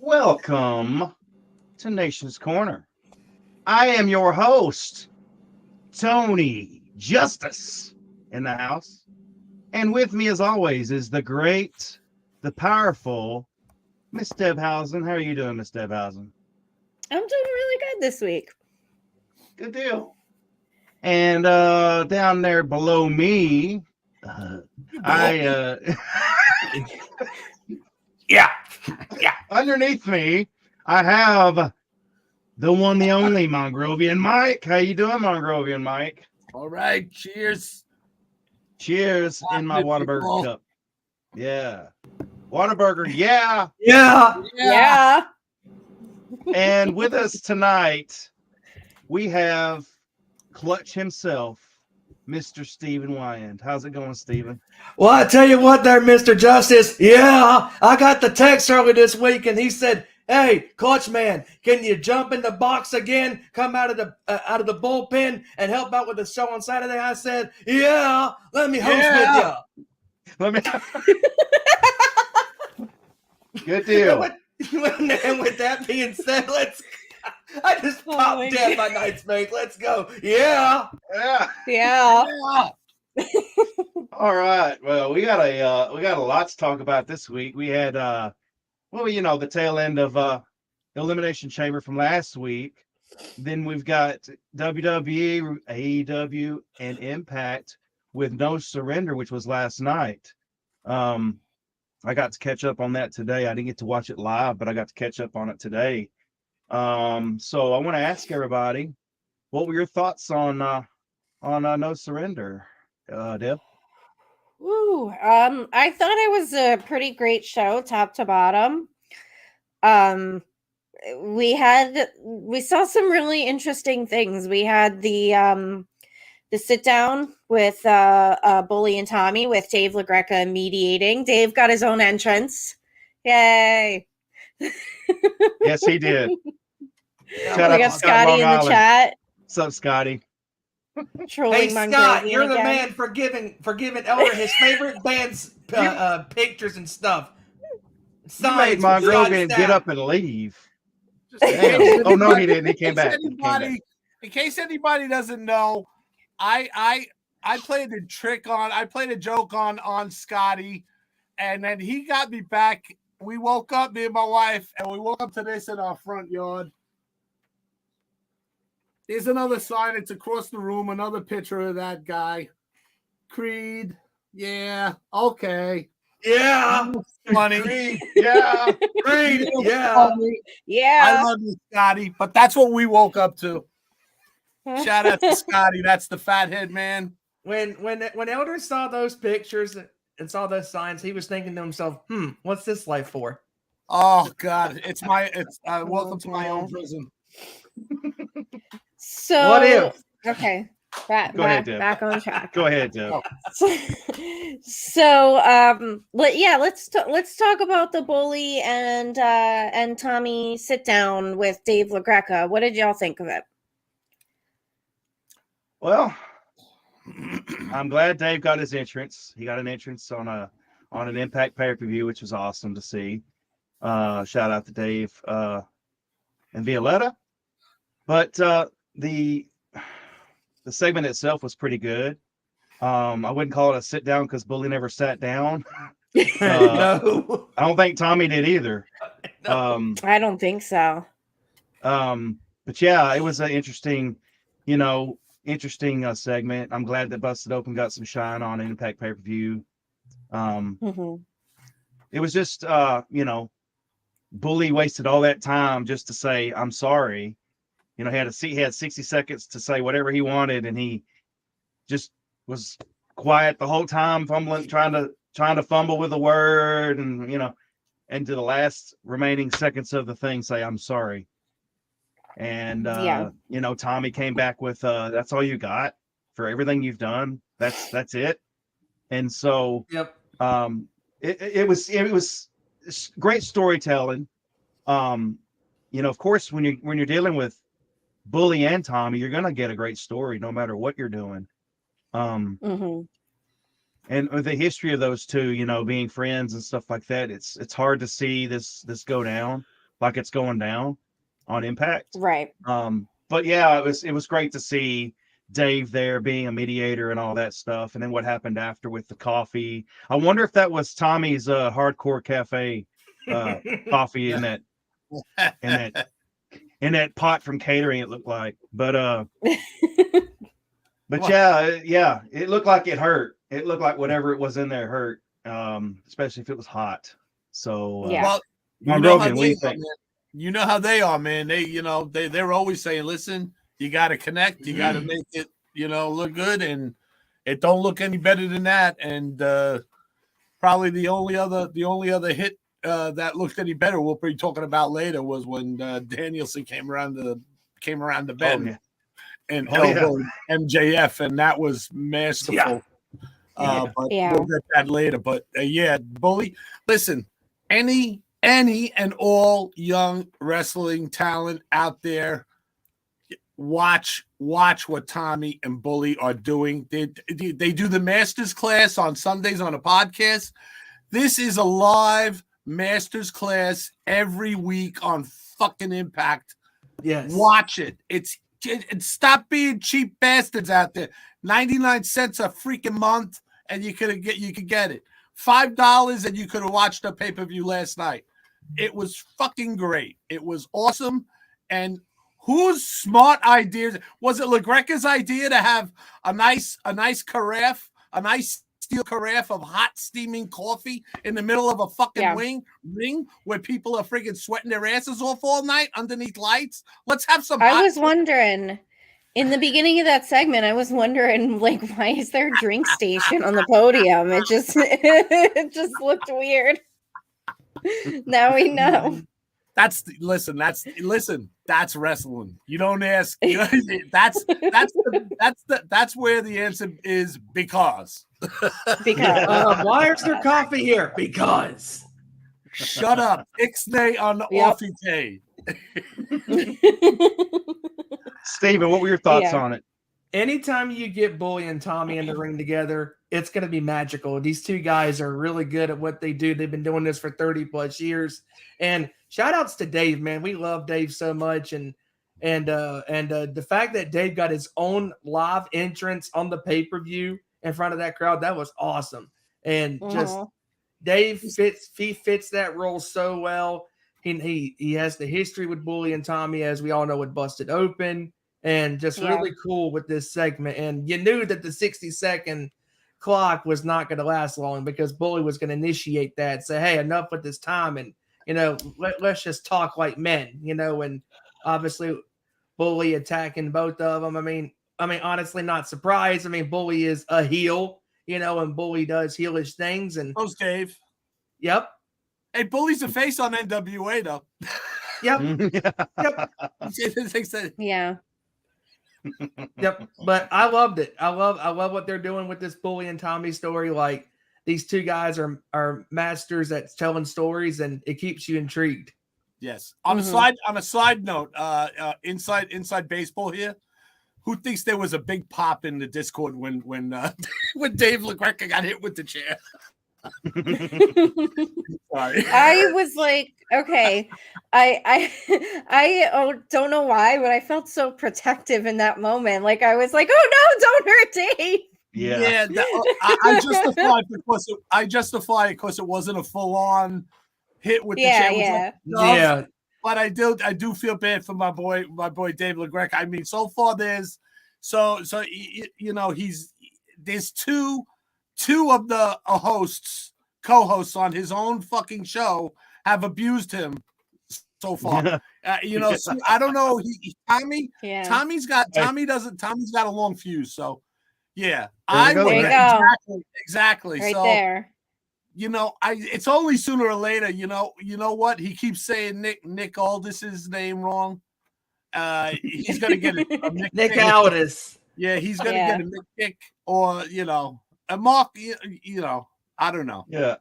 Welcome to Nation's Corner. I am your host, Tony Justice, in the house. And with me, as always, is the great, the powerful Miss Debhausen. How are you doing, Miss Debhausen? I'm doing really good this week. Good deal. And down there below me, Yeah. underneath me, I have the one, the only Mongrovian Mike. How you doing, Mongrovian Mike? All right. Cheers. Cheers in my Chocolate Whataburger people. cup. Yeah. Whataburger, yeah. Yeah. And with us tonight, we have Clutch himself, Mr. Stephen Wyand. How's it going, Stephen? Well, I tell you what there, Mr. Justice. Yeah, I got the text early this week, and he said, "Hey, Clutch Man, can you jump in the box again? Come out of the bullpen and help out with the show on Saturday?" I said, "Yeah, let me host with you." Let me. Good deal. And with that being said, I just popped dead my night's mate. Let's go. Yeah. Yeah. All right. Well, we got a lot to talk about this week. We had the tail end of Elimination Chamber from last week. Then we've got WWE, AEW, and Impact with No Surrender, which was last night. I got to catch up on that today. I didn't get to watch it live, but I got to catch up on it today. So I want to ask everybody, what were your thoughts on No Surrender, Deb? Woo. I thought it was a pretty great show, top to bottom. We saw some really interesting things. We had the sit down with Bully and Tommy with Dave LaGreca mediating. Dave got his own entrance. Yay. Yes, he did. Shout out to Scotty in the chat. What's up, Scotty? Hey, Scott, you're the man for giving Elder his favorite band's pictures and stuff. You made Mongrovian get up and leave. Damn. Oh, no, he didn't. He came back. In case anybody doesn't know, I played a joke on Scotty, and then he got me back. We woke up, me and my wife, and we woke up to this in our front yard. There's another sign. It's across the room. Another picture of that guy. Creed. Yeah. Okay. Yeah. Funny. Creed. Yeah. Creed. Yeah. Yeah. I love you, Scotty. But that's what we woke up to. Shout out to Scotty. That's the fathead man. When Elder saw those pictures and saw those signs, he was thinking to himself, what's this life for? Oh God. It's welcome to my own prison. So what if? Okay. Back on track. Go ahead, Deb. So let's talk about the Bully and Tommy sit down with Dave LaGreca. What did y'all think of it? Well, I'm glad Dave got his entrance. He got an entrance on an Impact pay-per-view, which was awesome to see. Shout out to Dave and Violetta. But the segment itself was pretty good. I wouldn't call it a sit down because Bully never sat down. No, I don't think Tommy did either. No. I don't think so. But yeah, it was an interesting segment. I'm glad that Busted Open got some shine on Impact pay-per-view. It was just Bully wasted all that time just to say I'm sorry. He had 60 seconds to say whatever he wanted, and he just was quiet the whole time, fumbling, trying to fumble with a word, and and to the last remaining seconds of the thing say I'm sorry. And Tommy came back with that's all you got for everything you've done. That's it. And so Yep. It was great storytelling. Of course, when you're dealing with Bully and Tommy, you're gonna get a great story no matter what you're doing. And with the history of those two, being friends and stuff like that, it's hard to see this go down. like it's going down on Impact. Right. But yeah, it was great to see Dave there being a mediator and all that stuff, and then what happened after with the coffee. I wonder if that was Tommy's Hardcore Cafe coffee in that pot from catering. It looked like, but yeah, it looked like it hurt. It looked like whatever it was in there hurt, especially if it was hot. So Yeah. Well, Mongrovian, what do you think? You know how they are, man. They're always saying, listen, you got to connect, you got to make it, look good, and it don't look any better than that. And probably the only other hit that looked any better, we'll be talking about later, was when Danielson came around the bend and elbowed MJF, and that was masterful. But we'll get that later. But Bully, listen, any and all young wrestling talent out there, watch what Tommy and Bully are doing. They do the Masters class on Sundays on a podcast. This is a live Masters class every week on fucking Impact. Yes. Watch it. It's stop being cheap bastards out there. 99 cents a freaking month, and you could get it. $5, and you could have watched a pay-per-view last night. It was fucking great. It was awesome. And whose smart ideas was it? LaGreca's idea to have a nice carafe, a nice steel carafe of hot steaming coffee in the middle of a fucking ring where people are freaking sweating their asses off all night underneath lights. Let's have some. I was wondering in the beginning of that segment, I was wondering, like, why is there a drink station on the podium? It just looked weird. Now we know. That's wrestling. You don't ask. That's where the answer is because. Why is there coffee here? Because. Shut up. Ixnay on the offie day. Steven, what were your thoughts on it? Anytime you get Bully and Tommy in the ring together, it's going to be magical. These two guys are really good at what they do. They've been doing this for 30 plus years. And shout outs to Dave, man. We love Dave so much. And the fact that Dave got his own live entrance on the pay-per-view in front of that crowd, that was awesome. And just Dave fits that role so well. He has the history with Bully and Tommy, as we all know, with Busted Open. And just really cool with this segment. And you knew that the 60-second clock was not going to last long because Bully was going to initiate that, say, hey, enough with this time. And, let's just talk like men, and obviously Bully attacking both of them. I mean, honestly, not surprised. I mean, Bully is a heel, and Bully does heelish things. And Dave. Yep. Hey, Bully's a face on NWA, though. Yep. Yep. Yeah. Yep, but I loved it. I love what they're doing with this Bully and Tommy story. Like, these two guys are masters at telling stories, and it keeps you intrigued. Yes. On a side note, inside baseball here, who thinks there was a big pop in the Discord when Dave LaGreca got hit with the chair? Sorry. I was like, okay, I don't know why, but I felt so protective in that moment. Like, I was like, oh no, don't hurt Dave. Yeah. I justify it because it wasn't a full on hit with the chair. Yeah. But I do feel bad for my boy Dave LaGreca. I mean, so far there's there's two of the co-hosts on his own fucking show have abused him so far. So I don't know. Tommy's got a long fuse. So yeah, exactly. Right so there. It's only sooner or later. You know what? He keeps saying Nick Aldis's name wrong. He's gonna get a Nick Aldis. Yeah, he's gonna get a Nick or a Mark. I don't know. Yeah.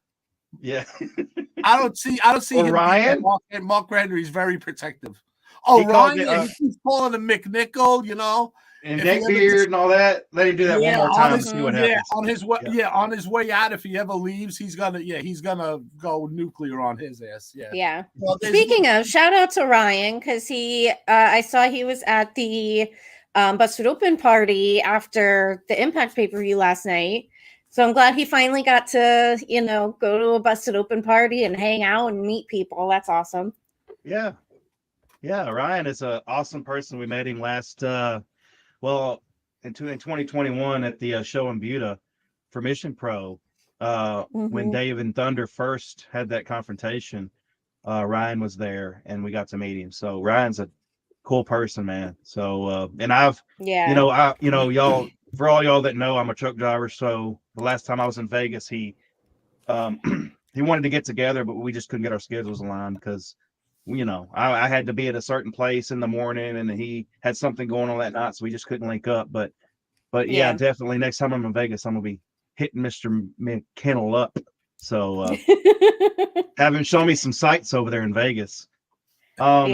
I don't see him. Ryan. Mark Henry's very protective. Oh, Ryan, he keeps calling him McNichol. and if he ever neckbeard and all that. Let him do that one more on time his, and see what yeah, happens. on his way, Yeah. on his way out, if he ever leaves, he's gonna go nuclear on his ass. Yeah. Yeah. Well, Speaking of, shout out to Ryan because I saw he was at the Busted Open party after the Impact pay-per-view last night. So I'm glad he finally got to, go to a Busted Open party and hang out and meet people. That's awesome. Yeah. Yeah. Ryan is an awesome person. We met him last, in 2021 at the show in Buda for Mission Pro. When Dave and Thunder first had that confrontation, Ryan was there and we got to meet him. So Ryan's a cool person, man. So, and y'all, for all y'all that know, I'm a truck driver. So the last time I was in Vegas, he wanted to get together, but we just couldn't get our schedules aligned because, I had to be at a certain place in the morning and he had something going on that night. So we just couldn't link up. But yeah, definitely next time I'm in Vegas, I'm going to be hitting Mr. McKennel up. So have him show me some sights over there in Vegas. But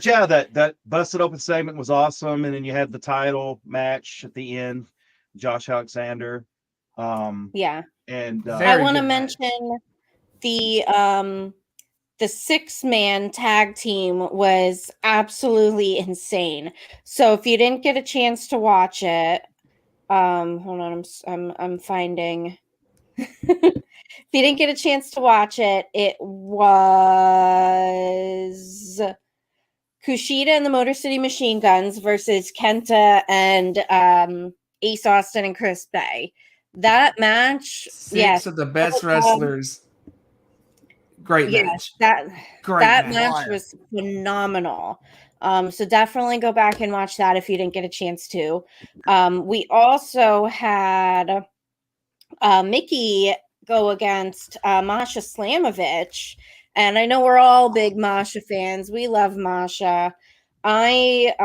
yeah, that Busted Open segment was awesome. And then you had the title match at the end, Josh Alexander. And I want to mention the 6-man tag team was absolutely insane. So if you didn't get a chance to watch it, hold on, I'm finding. If you didn't get a chance to watch it, it was Kushida and the Motor City Machine Guns versus Kenta and Ace Austin and Chris Bay. That match, Six of the best wrestlers. Great match. That match was phenomenal. So definitely go back and watch that if you didn't get a chance to. We also had Mickey go against Masha Slamovich. And I know we're all big Masha fans. We love Masha. I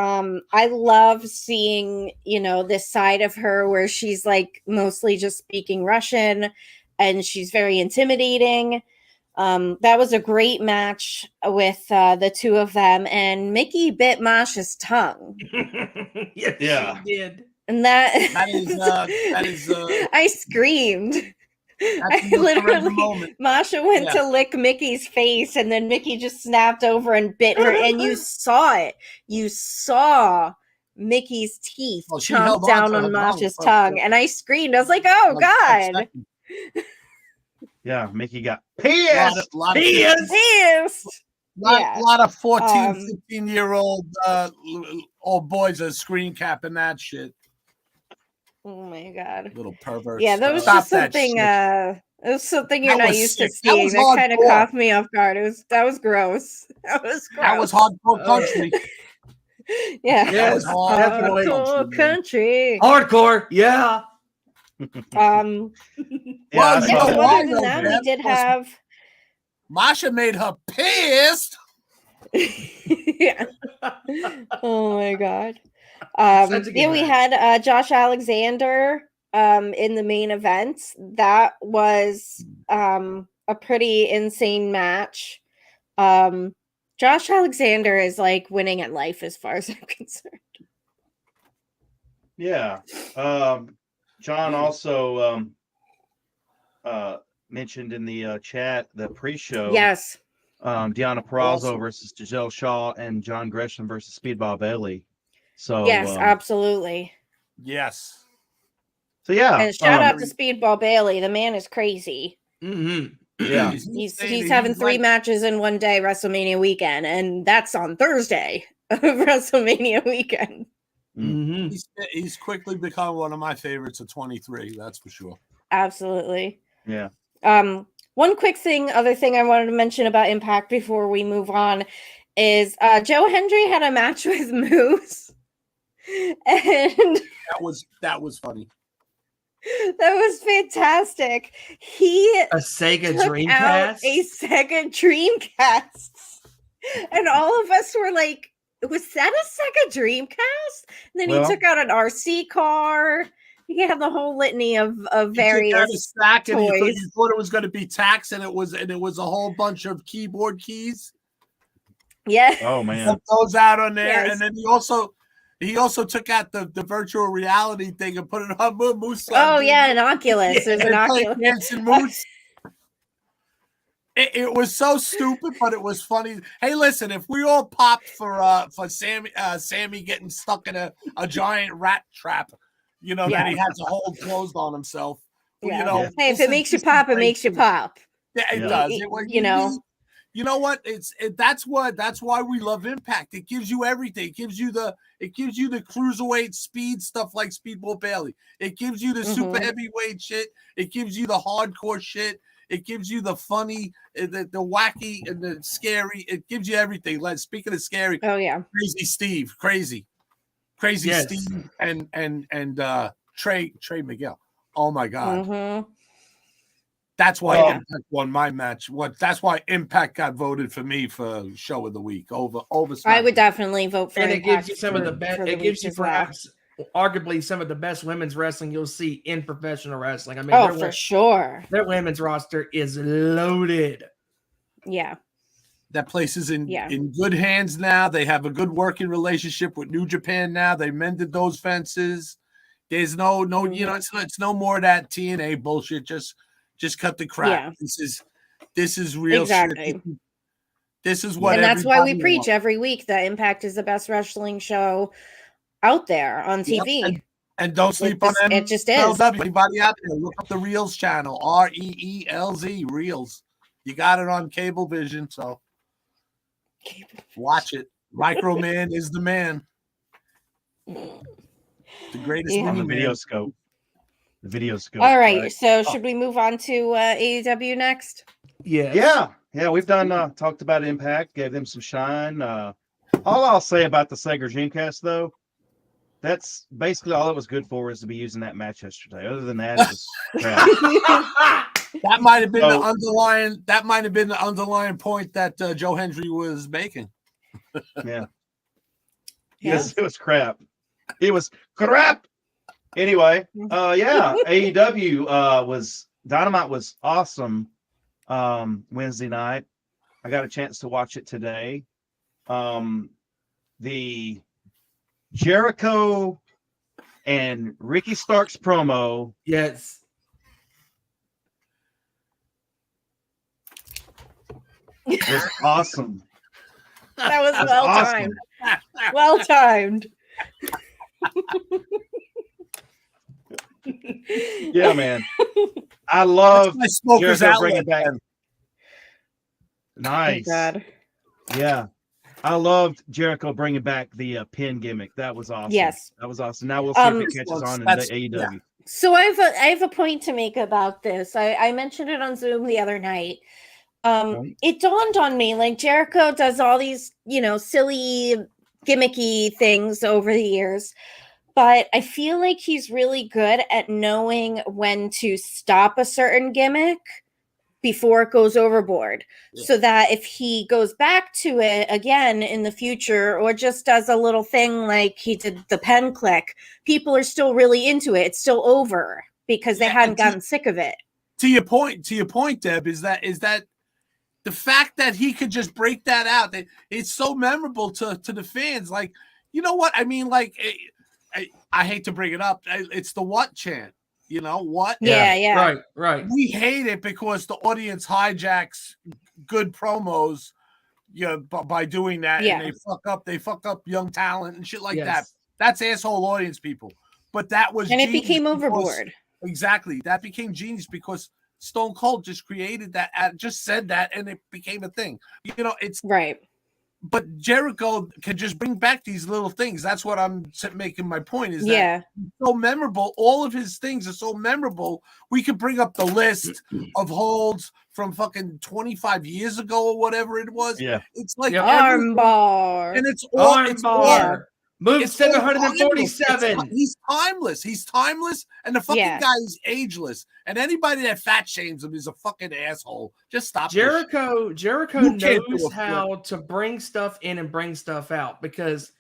love seeing, this side of her where she's like mostly just speaking Russian and she's very intimidating. That was a great match with the two of them, and Mickey bit Masha's tongue. Yes, she did. And that is I screamed. I literally, Masha went to lick Mickey's face, and then Mickey just snapped over and bit her, and you saw it. You saw Mickey's teeth chomp down on Masha's tongue, and I screamed. I was like, "Oh God!" Yeah, Mickey got pissed. Pissed. A lot of 14, 15-year-old old boys are screen capping that shit. Oh my God. Little perverts. Yeah, that was just something it was something you're not used to seeing. That kind of caught me off guard. That was gross. That was hardcore country. Yeah. That was hardcore country. Hardcore, yeah. Other than that, we did have Masha made her pissed. Yeah. Oh my God. We had Josh Alexander in the main event. That was a pretty insane match. Josh Alexander is like winning at life as far as I'm concerned. Yeah. John also mentioned in the chat the pre-show. Yes. Deonna Purrazzo versus Giselle Shaw and John Gresham versus Speedball Bailey. So yes, absolutely. Yes. So yeah. And shout out to Speedball Bailey. The man is crazy. Mm-hmm. Yeah. He's having 3 matches in one day WrestleMania weekend, and that's on Thursday of WrestleMania weekend. Mm-hmm. He's quickly become one of my favorites of 23, that's for sure. Absolutely. Yeah. One quick other thing I wanted to mention about Impact before we move on is Joe Hendry had a match with Moose. And that was funny. That was fantastic. He a Sega took Dreamcast. Out a Sega Dreamcast. And all of us were like, was that a Sega Dreamcast? And then he took out an RC car. He had the whole litany of various stack toys. And you thought it was going to be tax, and it was a whole bunch of keyboard keys. Yeah. Oh man. Put those out on there, yes. and then he also He also took out the virtual reality thing and put it on Moose. Oh yeah, an Oculus. There's an Oculus. Dancing Moose. It was so stupid, but it was funny. Hey, listen, if we all popped for Sammy getting stuck in a giant rat trap, that he has to hold closed on himself. Well, hey, if it makes you pop, it makes you pop. Yeah, it does. You know what? That's why we love Impact. It gives you everything. It gives you the cruiserweight speed stuff like Speedball Bailey. It gives you the super heavyweight shit. It gives you the hardcore shit. It gives you the funny, the wacky, and the scary. It gives you everything. Like, speaking of scary, Crazy Steve, crazy Steve, and Trey Miguel. Oh my God. That's why Impact won my match. That's why Impact got voted for me for Show of the Week over. I would definitely vote for. And Impact it gives you some of the best. It gives you perhaps arguably some of the best women's wrestling you'll see in professional wrestling. I mean, for sure, their women's roster is loaded. Yeah, that place is in good hands now. They have a good working relationship with New Japan now. They mended those fences. There's no, it's no more of that TNA bullshit. Just cut the crap. Yeah. This is real shit. This is what, and that's why we preach every week that Impact is the best wrestling show out there on TV. Yep. And don't sleep on them. It just is. Anybody out there, look up the Reels channel, REELZ Reels. You got it on Cablevision, so watch it. Microman is the man. The greatest on the video scope. The video scope. All right. So should we move on to AEW next? Yeah. We've done talked about Impact, gave them some shine. All I'll say about the Sega Dreamcast, though, that's basically all it was good for, is to be using that match yesterday. Other than that, it was crap. That might have been the underlying. That might have been the underlying point that Joe Hendry was making. Yeah. Yes, it was crap. It was crap. Anyway, AEW was Dynamite was awesome Wednesday night. I got a chance to watch it today. The Jericho and Ricky Starks promo. Yes. Was awesome. That was well timed. Well timed. Yeah, man. I love Jericho bringing back. Nice. Oh, yeah. I loved Jericho bringing back the pin gimmick. That was awesome. Yes. That was awesome. Now we'll see if it catches on in the AEW. Yeah. So I have a point to make about this. I mentioned it on Zoom the other night. It dawned on me, like, Jericho does all these, silly gimmicky things over the years, but I feel like he's really good at knowing when to stop a certain gimmick before it goes overboard, so that if he goes back to it again in the future, or just does a little thing like he did the pen click, people are still really into it. It's still over because they hadn't gotten sick of it. To your point, Deb, is that the fact that he could just break that out, it's so memorable to the fans. Like, you know what? I mean, like, I hate to bring it up. It's the what chant. You know what? Yeah. Right. We hate it because the audience hijacks good promos, by doing that, and they fuck up young talent and shit like that. That's asshole audience people. But that was, and it became overboard. Exactly, that became genius because Stone Cold just created that, just said that, and it became a thing. It's right. But Jericho can just bring back these little things. That's what I'm making my point, is that it's so memorable. All of his things are so memorable. We could bring up the list of holds from fucking 25 years ago or whatever it was. Yeah. It's like armbar. And it's all armbar. Move 747. He's timeless, and the fucking guy is ageless. And anybody that fat shames him is a fucking asshole. Just stop. Jericho knows how to bring stuff in and bring stuff out, because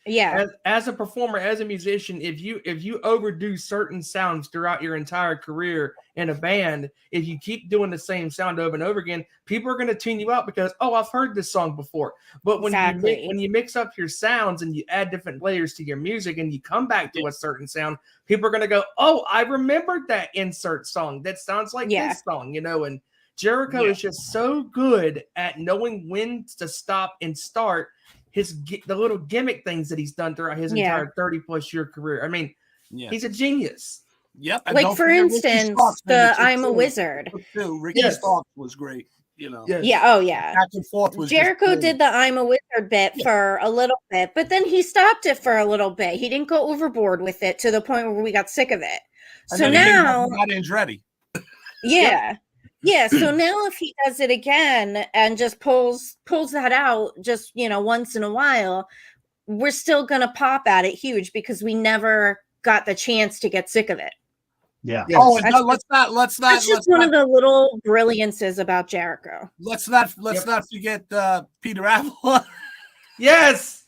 as a performer, as a musician, if you overdo certain sounds throughout your entire career, in a band, if you keep doing the same sound over and over again, people are going to tune you out because, oh, I've heard this song before. But when you mix up your sounds and you add different layers to your music and you come back to a certain sound, people are going to go, oh, I remembered that insert song. That sounds like this song, and Jericho is just so good at knowing when to stop and start the little gimmick things that he's done throughout his entire 30+ year career. I mean, he's a genius. Yep. Like, for instance, the I'm a Wizard. Ricky Starks was great. Yeah. Oh, yeah. Back and forth was Jericho did the I'm a Wizard bit for a little bit, but then he stopped it for a little bit. He didn't go overboard with it to the point where we got sick of it. And so now, ready. Yeah. Yeah. So now if he does it again and just pulls that out just, once in a while, we're still going to pop at it huge because we never got the chance to get sick of it. Yeah. Oh, and let's not. That's just one of the little brilliances about Jericho. Let's not forget Peter Avalon. Yes.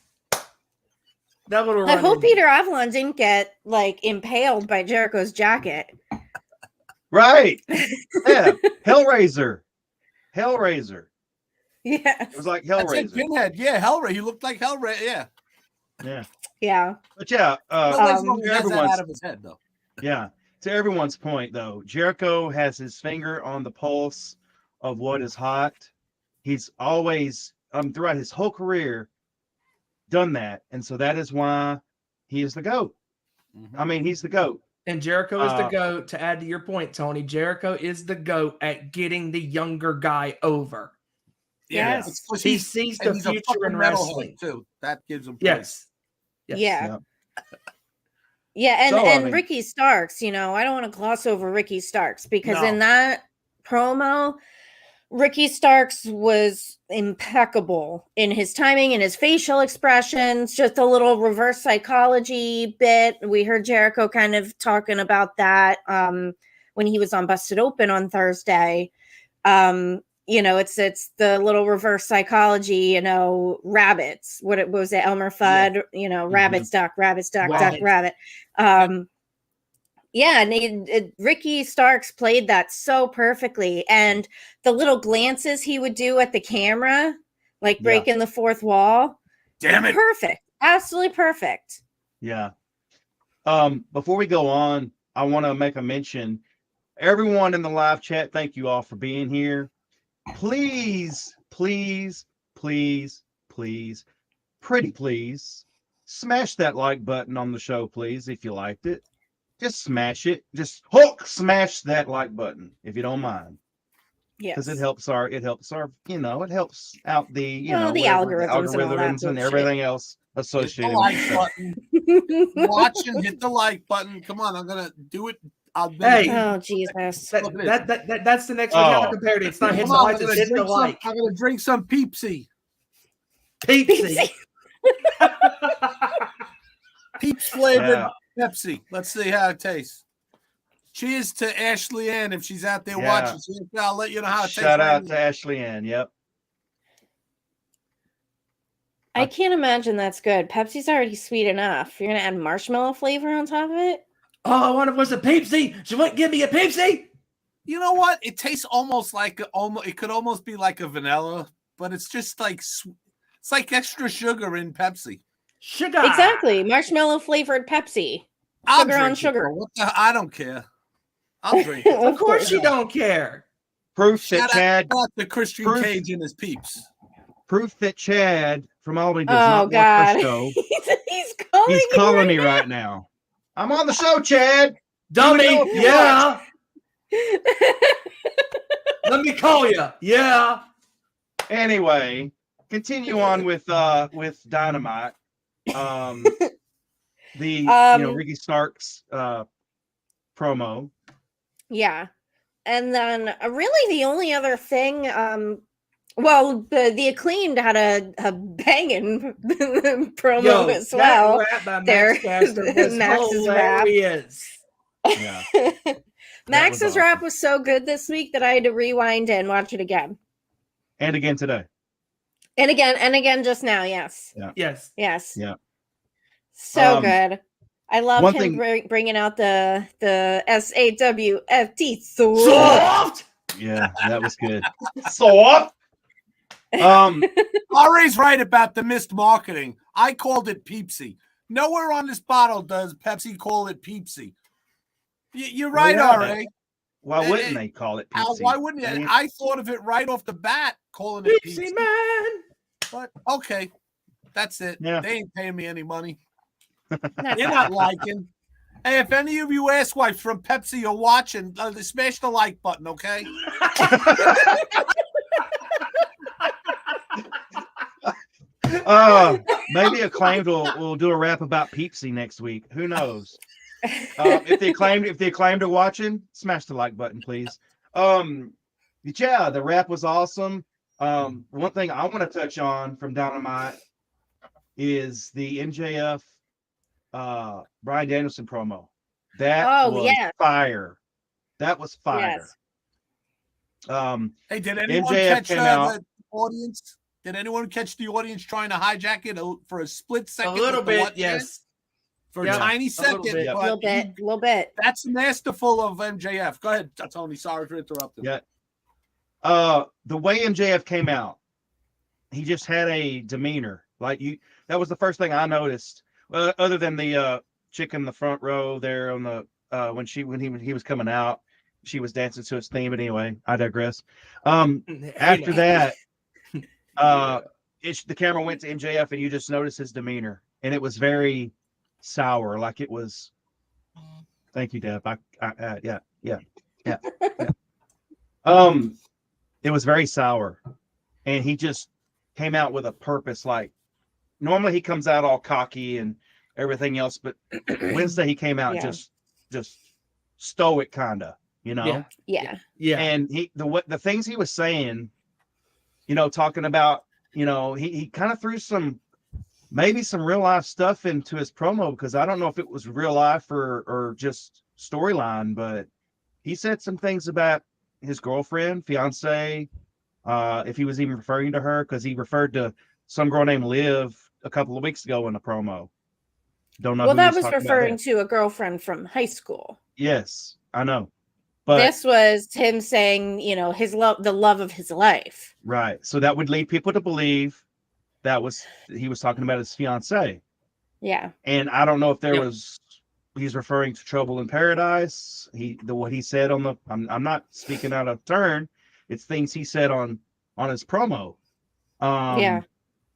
That little. I hope Peter Avalon didn't get impaled by Jericho's jacket. Right. Yeah. Hellraiser. Yeah. It was like Hellraiser. That's it, Pinhead. Yeah, Hellraiser. He looked like Hellraiser. Yeah. Yeah. Yeah. But yeah, everyone's out of his head though. Yeah. To everyone's point though, Jericho has his finger on the pulse of what is hot. He's always throughout his whole career done that. And so that is why he is the GOAT. I mean, he's the GOAT. And Jericho is the GOAT. To add to your point, Tony, Jericho is the GOAT at getting the younger guy over. Yes. He sees the future in wrestling too. That gives him yes. Yeah. Yeah, and Ricky Starks, I don't want to gloss over Ricky Starks because in that promo, Ricky Starks was impeccable in his timing and his facial expressions, just a little reverse psychology bit. We heard Jericho kind of talking about that when he was on Busted Open on Thursday. It's the little reverse psychology, rabbits. What was it? Elmer Fudd, rabbits, duck, rabbit. And Ricky Starks played that so perfectly. And the little glances he would do at the camera, like breaking the fourth wall. Damn it. Perfect. Absolutely perfect. Yeah. Before we go on, I want to make a mention. Everyone in the live chat, thank you all for being here. Please, please, please, please, pretty please, smash that like button on the show, please, if you liked it. Just smash it. Just smash that like button, if you don't mind. Yeah. Because it helps our, it helps out the, the algorithms and everything else associated with it. Button. Watch and hit the like button. Come on, I'm going to do it. Hey, oh Jesus! That's the next one. How compared to it's not hit the like, it's hit the like. I'm gonna drink some Peepsy. Peepsy. Peeps flavored Pepsi. Let's see how it tastes. Cheers to Ashley Ann if she's out there watching. So I'll let you know how it tastes. Shout out to Ashley Ann. Yep. I can't imagine that's good. Pepsi's already sweet enough. You're gonna add marshmallow flavor on top of it. Oh, I wonder if it was a Peepsy. She wouldn't give me a Peepsy. You know what? It tastes almost like it could almost be like a vanilla, but it's just like it's like extra sugar in Pepsi. Sugar. Exactly. Marshmallow flavored Pepsi. Sugar on sugar. I don't care. I'll drink it. Of course you don't care. Proof that Chad the Christian Cage and his peeps. Proof that Chad from Albany does not watch the show. He's calling me right now. I'm on the show, Chad. Dummy. Yeah. Let me call you. Yeah. Anyway, continue on with Dynamite. Ricky Starks promo. Yeah. And then really the only other thing, the Acclaimed had a banging promo as well. Max's rap. Yeah. Max's rap was so good this week that I had to rewind and watch it again. And again today. And again just now, yes. Yeah. Yes. Yes. Yeah. So good. I love One him thing- bringing out the SAWFT Soft. Yeah, that was good. Soft. Ari's right about the missed marketing. I called it Peepsy. Nowhere on this bottle does Pepsi call it Peepsy. You're right, yeah. Ari. Why wouldn't they call it Al, Pepsi? why wouldn't you? I mean, I thought of it right off the bat, calling it Peepsy Peepsy. man. But okay, that's it. Yeah. They ain't paying me any money. That's They're not liking. Hey, if any of you asswipes from Pepsi are watching, smash the like button, okay? maybe Acclaimed will do a rap about Peepsy next week. Who knows? If the acclaimed are watching, smash the like button, please. Yeah, the rap was awesome. One thing I want to touch on from Dynamite is the MJF Bryan Danielson promo. That was fire. That was fire. Yes. Hey, did anyone MJF catch came out. the audience? Did anyone catch the audience trying to hijack it for a split A second? little with the bit, what yes. for Yeah, a tiny little second. bit. But A little bit. that's masterful of MJF. Go ahead, Tony. Sorry for interrupting. Yeah. The way MJF came out, he just had a demeanor. Like that was the first thing I noticed. Other than the chick in the front row there on the when he was coming out, she was dancing to his theme. But anyway, I digress. After that, the camera went to MJF, and you just noticed his demeanor, and it was very sour. Like it was. Thank you, Deb. Yeah. It was very sour, and he just came out with a purpose. Like normally he comes out all cocky and everything else, but Wednesday he came out just stoic, kind of, you know. Yeah. And the things he was saying, talking about, he kind of threw maybe some real life stuff into his promo, because I don't know if it was real life or just storyline, but he said some things about his girlfriend, fiance, if he was even referring to her, because he referred to some girl named Liv a couple of weeks ago in the promo. Don't know. Well, who that he's was talking about referring there. to a girlfriend from high school. Yes, I know. But this was him saying, the love of his life. Right. So that would lead people to believe he was talking about his fiance. Yeah. And I don't know if he's referring to Trouble in Paradise. What he said I'm not speaking out of turn. It's things he said on his promo.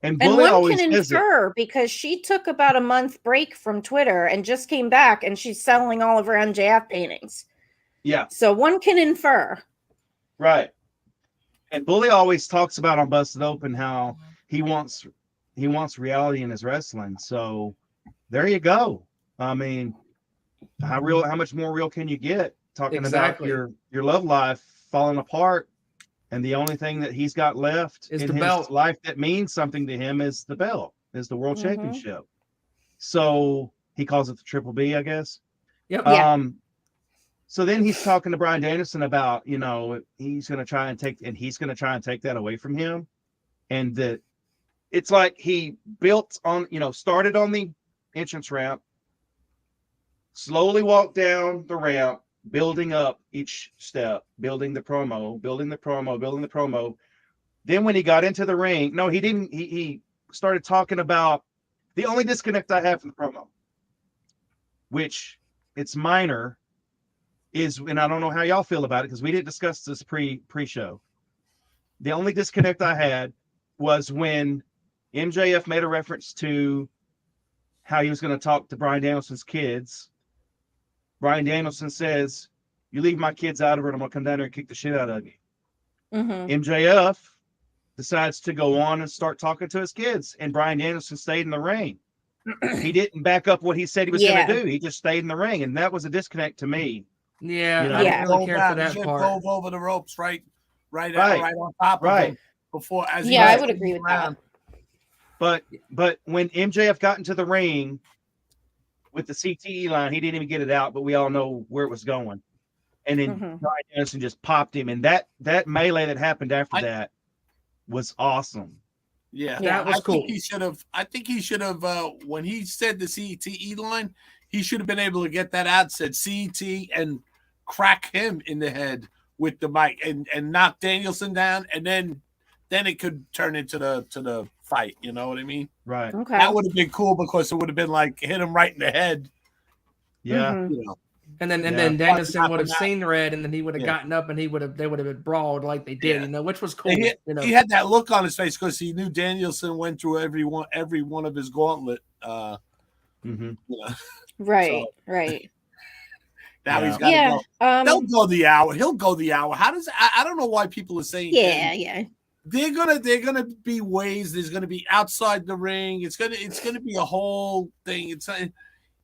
And Bully one always can says infer, because she took about a month break from Twitter and just came back, and she's selling all of her MJF paintings. Yeah. So one can infer. Right. And Bully always talks about on Busted Open how he wants reality in his wrestling. So there you go. I mean, how much more real can you get, talking about your love life falling apart, and the only thing that he's got left is in the his belt. life that means something to him is the belt, is the world championship. So he calls it the Triple B, I guess. Yep. So then he's talking to Bryan Danielson about, he's going to try and take that away from him. And that it's like he started on the entrance ramp, slowly walked down the ramp, building up each step, building the promo. Then when he got into the ring, no, he didn't. He started talking about the only disconnect I have from the promo, which it's minor, and I don't know how y'all feel about it, because we didn't discuss this pre-show. The only disconnect I had was when MJF made a reference to how he was going to talk to Bryan Danielson's kids. Bryan Danielson says, "You leave my kids out of it, I'm going to come down there and kick the shit out of you." MJF decides to go on and start talking to his kids, and Bryan Danielson stayed in the ring. He didn't back up what he said he was going to do. He just stayed in the ring, and that was a disconnect to me. Yeah, I didn't really care for that part. Dove over the ropes, right on top of him before. I would agree with that. But when MJF got into the ring with the CTE line, he didn't even get it out, but we all know where it was going. And then Bryan Danielson just popped him, and that melee that happened after that was awesome. Yeah, That was cool. I think he should have. When he said the CTE line, he should have been able to get that out. Said CET and crack him in the head with the mic and knock Danielson down, and then it could turn into the fight. You know what I mean? Right. Okay. That would have been cool because it would have been like hit him right in the head. Yeah. Mhm. You know. And then Yeah. Danielson would have seen red, and then he would have Yeah. gotten up, and they would have been brawled like they did, Yeah. which was cool. He He had that look on his face because he knew Danielson went through every one of his gauntlet. Mm-hmm. Right. So, right. Now Yeah. he's got to go. They'll go the hour. He'll go the hour. How does I don't know why people are saying Yeah. they're gonna be ways. There's gonna be outside the ring. It's gonna be a whole thing. It's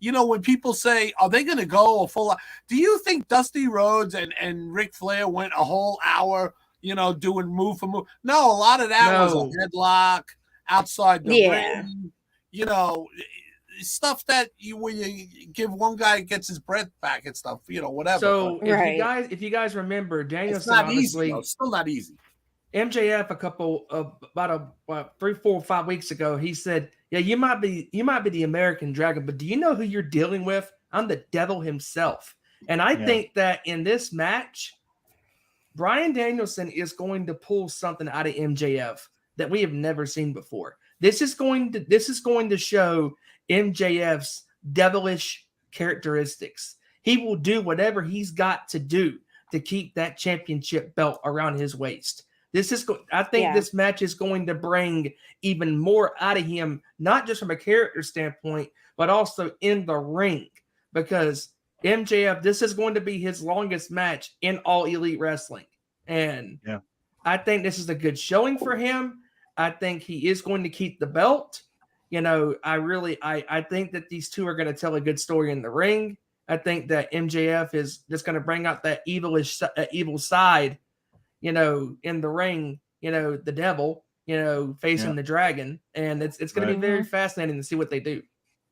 when people say, are they gonna go a full hour? Do you think Dusty Rhodes and Ric Flair went a whole hour, doing move for move? No, a lot of that was a headlock outside the ring, stuff that when you give one guy gets his breath back and stuff, whatever. So Right. if you guys remember, It's Danielson not obviously easy. It's still not easy. MJF about 3, 4, 5 weeks ago, he said, "Yeah, you might be the American Dragon, but do you know who you're dealing with? I'm the devil himself." And I think that in this match, Bryan Danielson is going to pull something out of MJF that we have never seen before. This is going to show MJF's devilish characteristics. He will do whatever he's got to do to keep that championship belt around his waist. I think this match is going to bring even more out of him, not just from a character standpoint, but also in the ring. Because MJF, this is going to be his longest match in All Elite Wrestling. And I think this is a good showing for him. I think he is going to keep the belt. I think that these two are going to tell a good story in the ring. I think that MJF is just going to bring out that evil side, in the ring, the devil, facing the dragon. And it's going to be very fascinating to see what they do.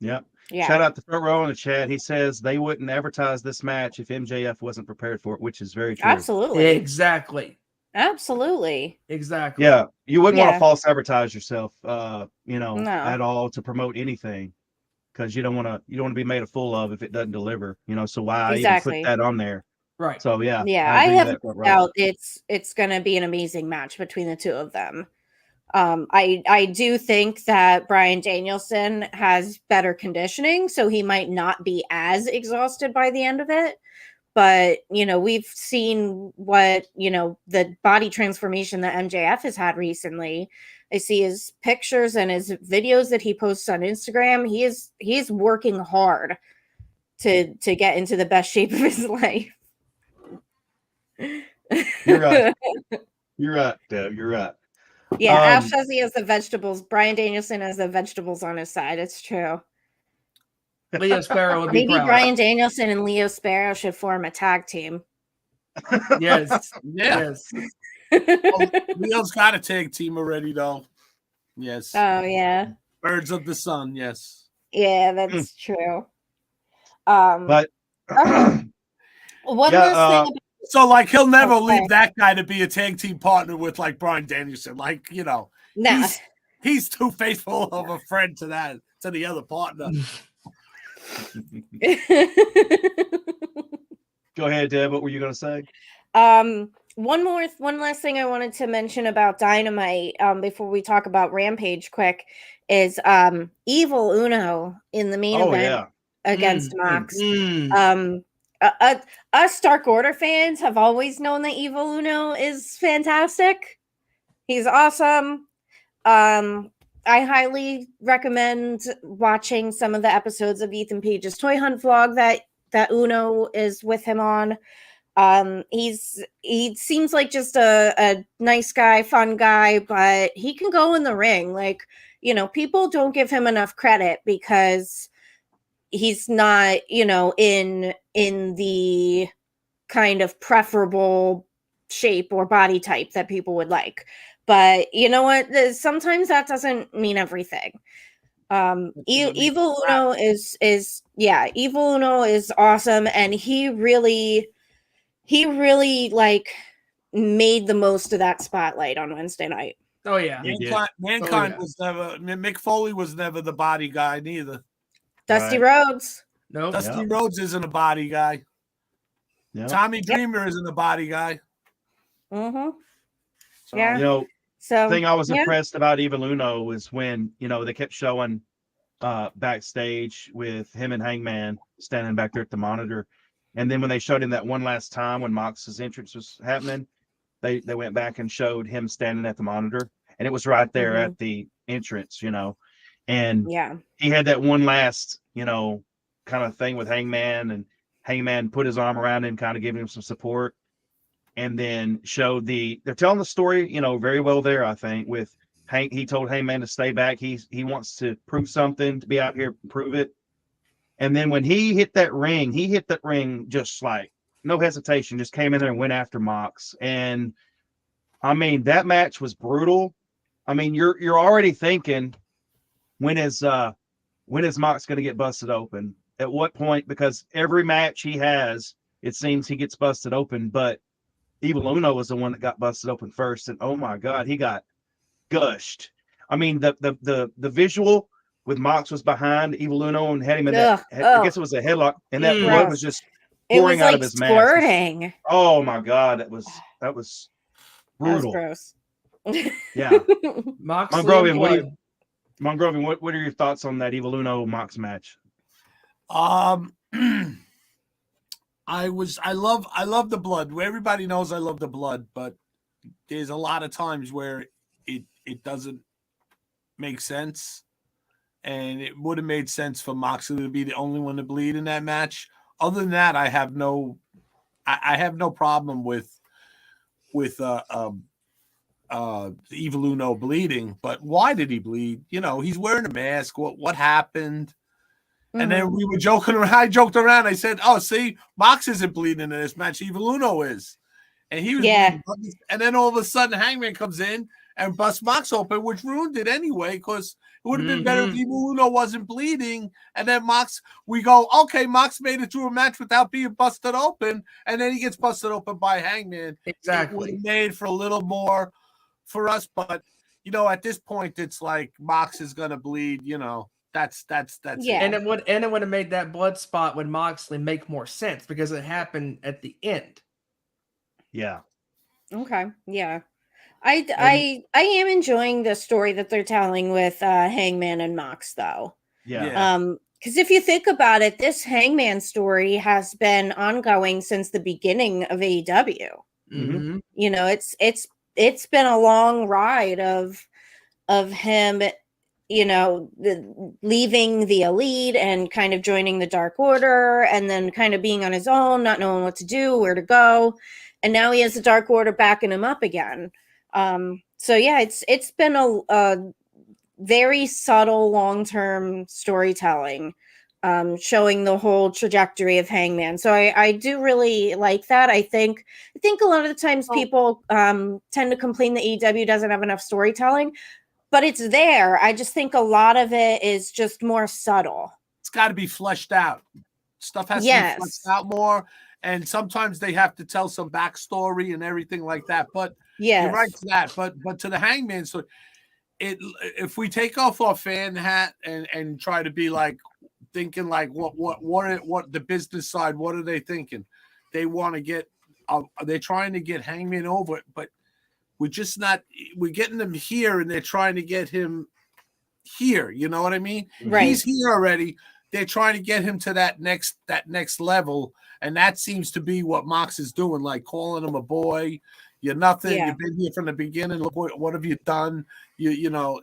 Yeah. Yeah. Shout out to Front Row in the chat. He says they wouldn't advertise this match if MJF wasn't prered for it, which is very true. Absolutely. Exactly. Absolutely. Yeah. You wouldn't want to false advertise yourself, No. at all to promote anything, because you don't want to be made a fool of if it doesn't deliver, so why even put that on there? Right. So Yeah, I agree have with that, no Front Row. doubt it's going to be an amazing match between the two of them. I do think that Bryan Danielson has better conditioning, so he might not be as exhausted by the end of it. But, we've seen what, the body transformation that MJF has had recently. I see his pictures and his videos that he posts on Instagram. He is working hard to get into the best shape of his life. You're right. You're right, Deb. You're right. Yeah, Ash says he has the vegetables. Bryan Danielson has the vegetables on his side. It's true. Leo Sparrow would be Maybe proud. Bryan Danielson and Leo Sparrow should form a tag team. Yes. Yeah. Yes. Leo's got a tag team already, though. Yes. Oh, yeah. Birds of the Sun. Yes. Yeah, that's true. But one last thing. So, he'll never leave that guy to be a tag team partner with, Bryan Danielson. No. He's too faithful of a friend to the other partner. Go ahead, Deb. What were you going to say? One last thing I wanted to mention about Dynamite before we talk about Rampage quick is Evil Uno in the main event against Mox. Us Dark Order fans have always known that Evil Uno is fantastic. He's awesome. I highly recommend watching some of the episodes of Ethan Page's Toy Hunt vlog that Uno is with him on. He seems like just a nice guy, fun guy, but he can go in the ring. People don't give him enough credit because he's not, in the kind of preferable shape or body type that people would like. But you know what? Sometimes that doesn't mean everything. Evil Uno is Evil Uno is awesome, and he really made the most of that spotlight on Wednesday night. Oh yeah. He did. Mankind yeah. was never. Mick Foley was never the body guy neither. Dusty Right. Rhodes. Nope. Dusty Rhodes isn't a body guy. Yep. Tommy Dreamer isn't a body guy. Mm-hmm. So, Yeah. You know, So thing I was yeah. impressed about Evil Uno was when, you know, they kept showing backstage with him and Hangman standing back there at the monitor. And then when they showed him that one last time when Mox's entrance was happening, they went back and showed him standing at the monitor. And it was right there Mhm. at the entrance, you know. And Yeah. he had that one last, you know, kind of thing with Hangman, and Hangman put his arm around him, kind of giving him some support. And then showed they're telling the story, you know, very well there, I think, with Hank. He told Hangman to stay back. He wants to prove something, to be out here, prove it. And then when he hit that ring just like no hesitation, just came in there and went after Mox. And I mean, that match was brutal. I mean, you're already thinking, when is Mox going to get busted open? At what point? Because every match he has, it seems he gets busted open, but Evil Uno was the one that got busted open first, and oh my God, he got gushed. I mean, the visual with Mox was behind Evil Uno and had him in that. I guess it was a headlock, and that blood was just It pouring was out like of his mask. squirting. Oh my God, that was That was brutal. gross. Yeah, Moxley Mongrovian, what are your thoughts on that Evil Uno Mox match? I love the blood. Everybody knows I love the blood, but there's a lot of times where it doesn't make sense. And it would have made sense for Moxley to be the only one to bleed in that match. Other than that, I have no problem with Evil Uno bleeding. But why did he bleed? You know, he's wearing a mask. What happened? And then we were joking around. I joked around. I said, "Oh, see, Mox isn't bleeding in this match. Evil Uno is." And he was bleeding. And then all of a sudden, Hangman comes in and busts Mox open, which ruined it anyway, because it would have been better if Evil Uno wasn't bleeding. And then we go, okay, Mox made it through a match without being busted open, and then he gets busted open by Hangman. Exactly. It would have made for a little more for us, but, you know, at this point, it's like Mox is going to bleed, you know. That's Yeah. it. And it would have made that blood spot with Moxley make more sense because it happened at the end. Yeah. Okay. Yeah. I am enjoying the story that they're telling with Hangman and Mox, though. Yeah. Because if you think about it, this Hangman story has been ongoing since the beginning of AEW. Mm-hmm. You know, it's been a long ride of him, you know, leaving the Elite and kind of joining the Dark Order, and then kind of being on his own, not knowing what to do, where to go, and now he has the Dark Order backing him up again. So yeah, it's been a very subtle long-term storytelling, showing the whole trajectory of Hangman. So I do really like that. I think a lot of the times people tend to complain that AEW doesn't have enough storytelling, but it's there. I just think a lot of it is just more subtle. It's got to be fleshed out. Stuff has to be fleshed out more. And sometimes they have to tell some backstory and everything like that. But you're right to that. But to the Hangman, so if we take off our fan hat and try to be like thinking like what the business side, what are they thinking? They want to get they're trying to get Hangman over, but we're getting them here and they're trying to get him here. You know what I mean? Right. He's here already. They're trying to get him to that next level. And that seems to be what Mox is doing, like calling him a boy. You're nothing. Yeah. You've been here from the beginning. Look, what have you done? You know.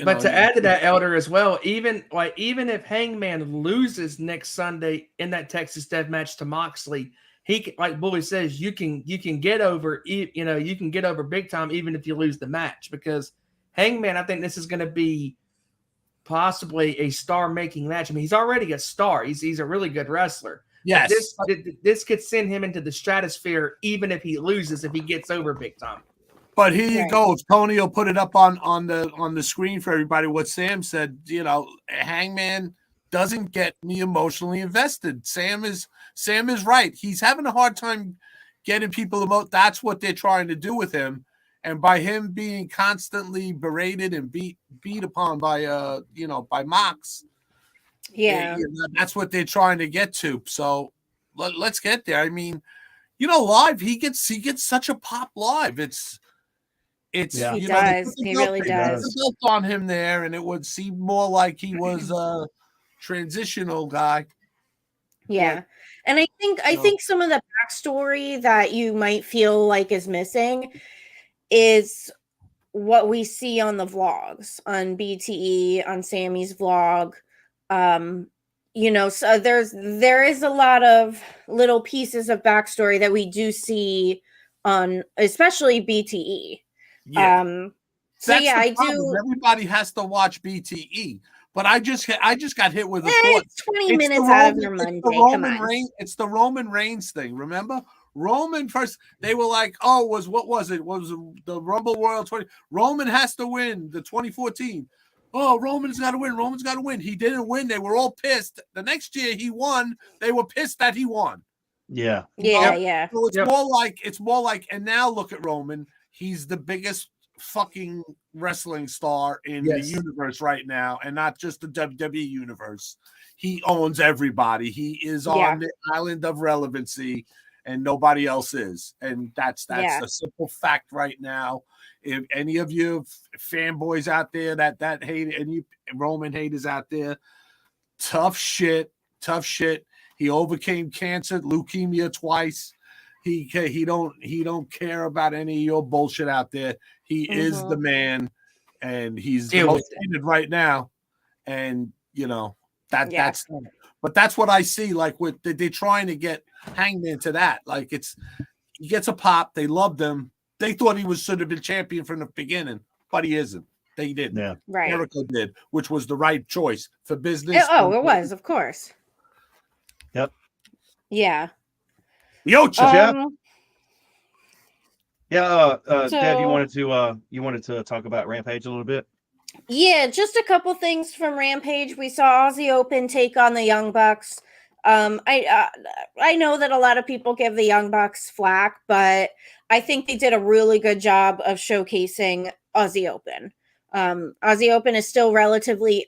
But to add to that, Elder, as well, even if Hangman loses next Sunday in that Texas Death Match to Moxley, he, like Bully says, you can get over. You know, you can get over big time even if you lose the match, because Hangman, I think this is going to be possibly a star-making match. I mean, he's already a star. He's a really good wrestler. Yes, this could send him into the stratosphere even if he loses, if he gets over big time. But here you go. If Tony will put it up on the screen for everybody, what Sam said, you know, Hangman doesn't get me emotionally invested. Sam is right. He's having a hard time getting people emote. That's what they're trying to do with him. and by him being constantly berated and beat upon by by Mox, Yeah. that's what they're trying to get to. So let's get there. I mean, live he gets such a pop live. It's Yeah. He they does. put the He belt- really they put does. the belt on him there, and it would seem more like he was a transitional guy. Yeah. And I think some of the backstory that you might feel like is missing is what we see on the vlogs on BTE, on Sammy's vlog. So there is a lot of little pieces of backstory that we do see on especially BTE. Yeah. So That's yeah, the I problem. do. Everybody has to watch BTE, but I just got hit with a thought. It's 20 minutes out of your Monday. Come on. It's the Roman Reigns thing. Remember, Roman first. They were like, "Oh, what was it? Was the Rumble Royal 20? Roman has to win the 2014. Oh, Roman's got to win. Roman's got to win. He didn't win. They were all pissed. The next year he won. They were pissed that he won. Yeah. Yeah. So it's more like, and now look at Roman. He's the biggest fucking wrestling star in the universe right now, and not just the WWE universe. He owns everybody. He is on the island of relevancy, and nobody else is. And that's a simple fact right now. If any of you fanboys out there that hate any Roman haters out there, tough shit. He overcame cancer, leukemia twice. He don't care about any of your bullshit out there. He is the man, and he's the most hated right now. And that's but that's what I see. Like with they're trying to get Hangman to that. Like he gets a pop. They loved him. They thought he should have been champion from the beginning, but he isn't. They didn't. Yeah. Right. Jericho did, which was the right choice for business. It was, of course. Yep. Yeah. Yo, Deb, you wanted to talk about Rampage a little bit? Yeah, just a couple things from Rampage. We saw Aussie Open take on the Young Bucks. I know that a lot of people give the Young Bucks flack, but I think they did a really good job of showcasing Aussie Open. Aussie Open is still relatively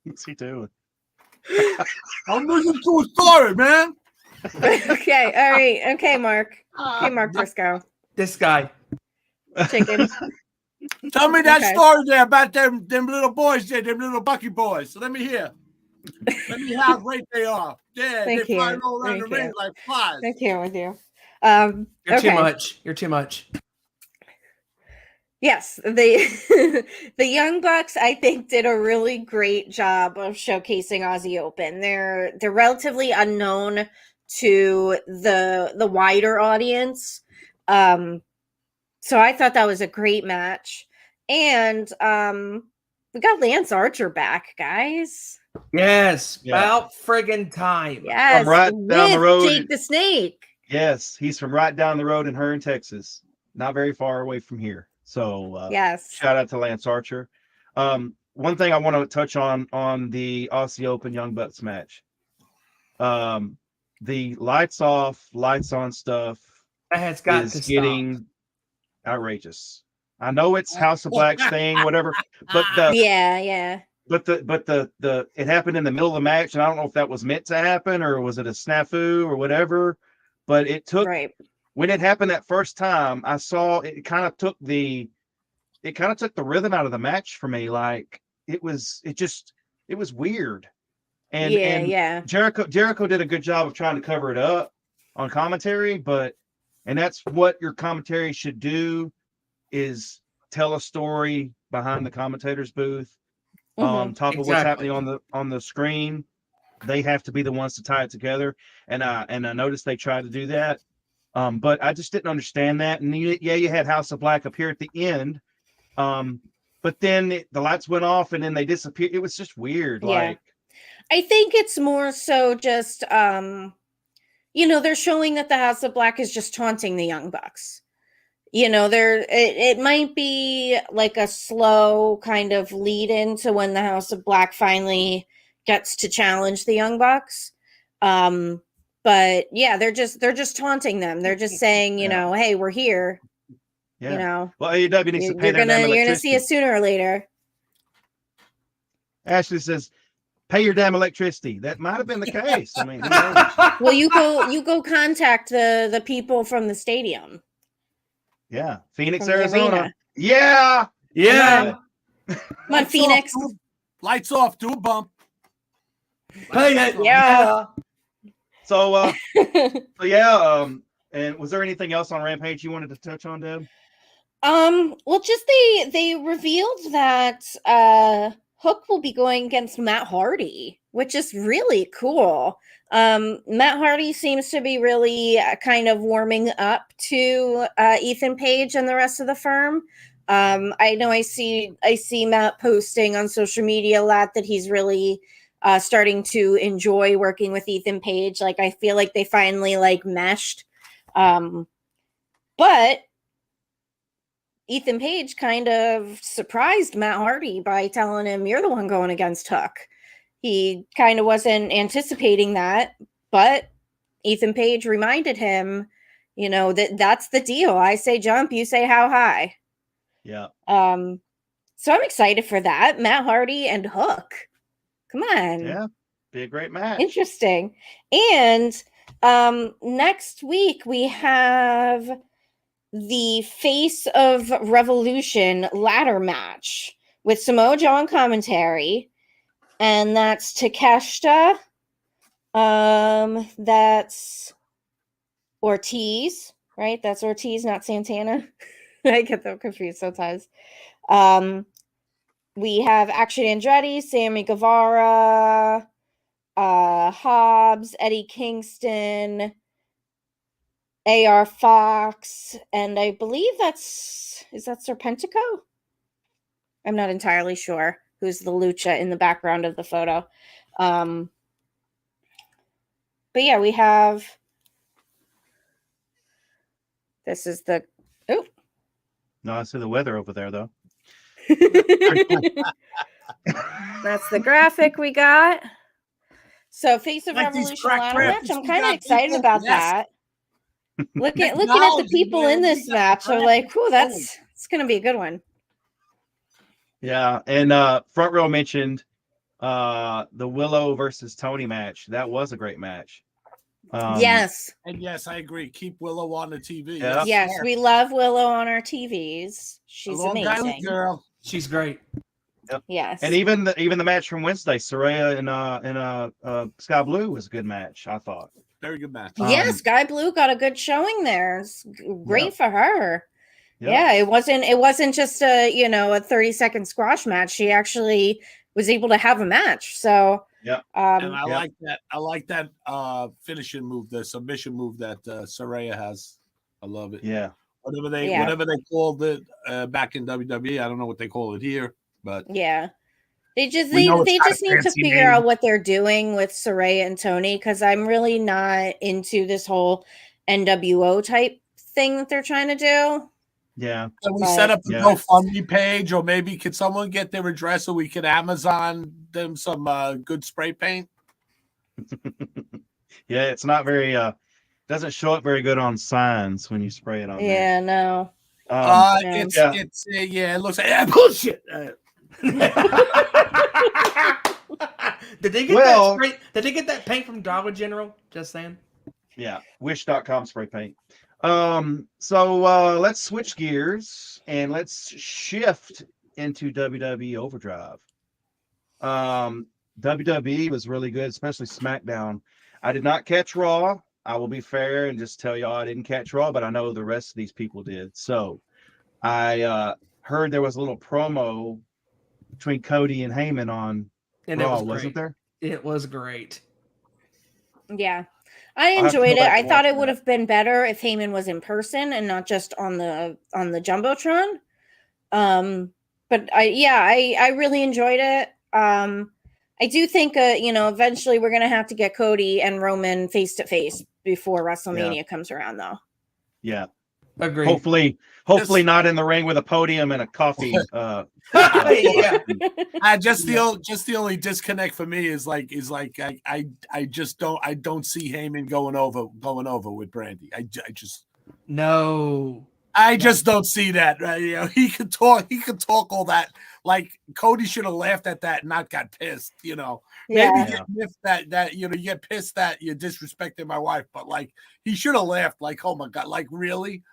What's he doing? I'm listening to a story, man. Okay, all right. Okay, Mark. Okay, Mark Briscoe. This guy. Chicken. Tell me that story there about them little boys there, them little Bucky boys. So let me hear. Let me hear how great they are. Yeah, they fly all around the ring like flies. Thank you with you. You're too much. You're too much. Yes, the Young Bucks, I think, did a really great job of showcasing Aussie Open. They're relatively unknown to the wider audience. So I thought that was a great match. And we got Lance Archer back, guys. Yes, about friggin' time. Yes, from right down the road. Jake the Snake. Yes, he's from right down the road in Hearn, Texas. Not very far away from here. So yes, shout out to Lance Archer. One thing I want to touch on the Aussie Open Young Bucks match. The lights off, lights on stuff has got is to getting outrageous. I know it's House of Black's thing, whatever, but But the it happened in the middle of the match, and I don't know if that was meant to happen or was it a snafu or whatever. But it took when it happened that first time, I saw it kind of took the rhythm out of the match for me. Like it was weird. And Jericho did a good job of trying to cover it up on commentary, and that's what your commentary should do, is tell a story behind the commentator's booth. On top of what's happening on the screen, they have to be the ones to tie it together. And I noticed they tried to do that, but I just didn't understand that. And you had House of Black up here at the end, but then the lights went off and then they disappeared. It was just weird. Like I think it's more so just they're showing that the House of Black is just taunting the Young Bucks. It might be like a slow kind of lead into when the House of Black finally gets to challenge the Young Bucks. But yeah, they're just taunting them. They're just saying, you know, hey, we're here. Yeah. You know, Well, AEW needs to pay you're their damn gonna electricity. see us sooner or later. Ashley says, "Pay your damn electricity." That might have been the case. I mean, who knows? Well, you go contact the people from the stadium. Yeah, Phoenix, From the Arizona. arena. Yeah, Yeah. Come on, Phoenix. Lights off, do a bump. Pay it. Yeah. So yeah. And was there anything else on Rampage you wanted to touch on, Deb? Well, just they revealed that Hook will be going against Matt Hardy, which is really cool. Matt Hardy seems to be really kind of warming up to Ethan Page and the rest of the firm. I know I see Matt posting on social media a lot that he's really starting to enjoy working with Ethan Page. Like, I feel like they finally like meshed. But Ethan Page kind of surprised Matt Hardy by telling him, "You're the one going against Hook." He kind of wasn't anticipating that, but Ethan Page reminded him, you know, that's the deal. I say jump, you say how high. Yeah. So I'm excited for that. Matt Hardy and Hook. Come on. Yeah. Be a great match. Interesting. And next week we have the Face of Revolution ladder match with Samoa Joe on commentary, and that's Takeshita. That's Ortiz, right? That's Ortiz, not Santana. I get them confused sometimes. We have Action Andretti, Sammy Guevara, Hobbs, Eddie Kingston, AR Fox, and I believe is that Serpentico? I'm not entirely sure who's the lucha in the background of the photo. But yeah, we have this is the No, I see the weather over there though. That's the graphic we got. So Face of Like these Revolution crack ladder match. graphics I'm we kind of got, excited people. about Yes. that. Looking at the Technology, people in man. this We got match, I'm like, "Whew, graphics. it's gonna be a good one." Yeah, and Front Row mentioned the Willow versus Tony match. That was a great match. Yes. And yes, I agree. Keep Willow on the TV. Yeah. Yes, sir. we love Willow on our TVs. She's Long Island amazing. girl. She's great. Yes. And even the match from Wednesday, Saraya and Sky Blue was a good match, I thought. Very good match. Yeah, Sky Blue got a good showing there. It's great for her. Yeah, it wasn't just a, you know, a 30-second squash match. She actually was able to have a match. So yeah. And I like that. I like that finishing move, the submission move that Saraya has. I love it. Yeah. Whatever they called it back in WWE, I don't know what they call it here, but yeah. They just We know it's got a just need to fancy figure name. out what they're doing with Saraya and Tony, because I'm really not into this whole NWO type thing that they're trying to do. Yeah. Can we But- set up the Yeah. GoFundMe page, or maybe could someone get their address so we could Amazon them some good spray paint? Yeah, it's not very doesn't show up very good on signs when you spray it on there. Yeah, no. It looks like bullshit. Did they get Did they get that paint from Dollar General? Just saying. Yeah, wish.com spray paint. So let's switch gears and let's shift into WWE Overdrive. WWE was really good, especially SmackDown. I did not catch Raw. I will be fair and just tell y'all I didn't catch Raw, but I know the rest of these people did. So I heard there was a little promo between Cody and Heyman on And Raw, it was wasn't there? It was great. Yeah. I I'll have to enjoyed go it. back I and thought watch it would have been better if Heyman was in person and not just on the Jumbotron. But I really enjoyed it. I do think eventually we're gonna have to get Cody and Roman face to face before WrestleMania comes around, though. Yeah. Agreed. Hopefully not in the ring with a podium and a coffee. Yeah. The only disconnect for me is like I don't see Heyman going over with Brandy. I just don't see that. Right? You know, he could talk all that. Like Cody should have laughed at that and not got pissed. You know, maybe get miffed that you know you get pissed that you're disrespecting my wife, but like he should have laughed. Like, oh my god, like really.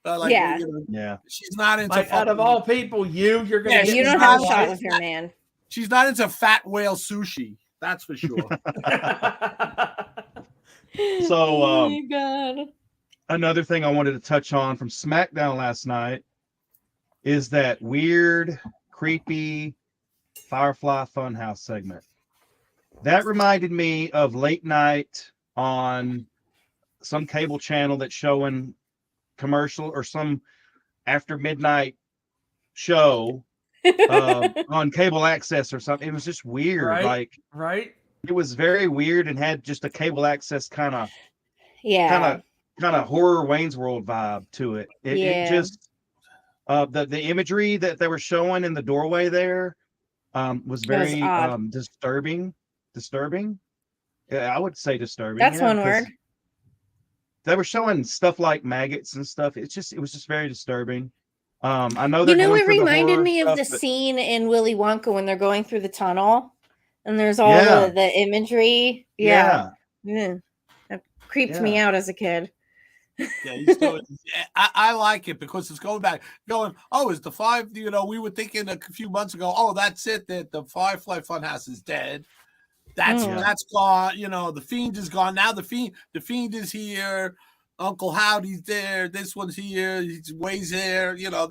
You know, she's not into like, out of all people, you're gonna. You don't have a shot with her, man. She's not into fat whale sushi. That's for sure. So, oh my god. Another thing I wanted to touch on from SmackDown last night is that weird, creepy Firefly Funhouse segment. That reminded me of late night on some cable channel that's showing commercial or some after midnight show on cable access or something. It was just weird. Right. It was very weird and had just a cable access kind of horror Wayne's World vibe to it. It just the imagery that they were showing in the doorway there was very disturbing. Yeah, I would say disturbing. That's one word. They were showing stuff like maggots and stuff. It was just very disturbing. I know it reminded me of the scene in Willy Wonka when they're going through the tunnel and there's all the imagery. That creeped me out as a kid. Yeah, I like it because it's going, is the five, you know, we were thinking a few months ago, oh, that's it, that the Firefly Funhouse is dead. That's gone, you know, the Fiend is gone. Now the Fiend is here, Uncle Howdy's there, this one's here, he's Way's there, you know,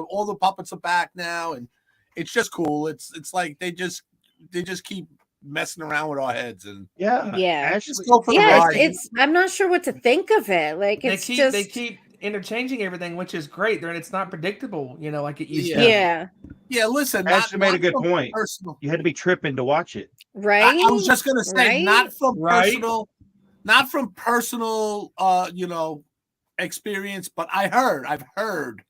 all the puppets are back now, and it's just cool. It's like they just keep messing around with our heads and I'm not sure what to think of it. Like they keep interchanging everything, which is great. It's not predictable, you know, like it used to. Yeah. Listen, Ashley made a good point. Personal. You had to be tripping to watch it, right? I was just gonna say, not from personal, you know, experience, but I've heard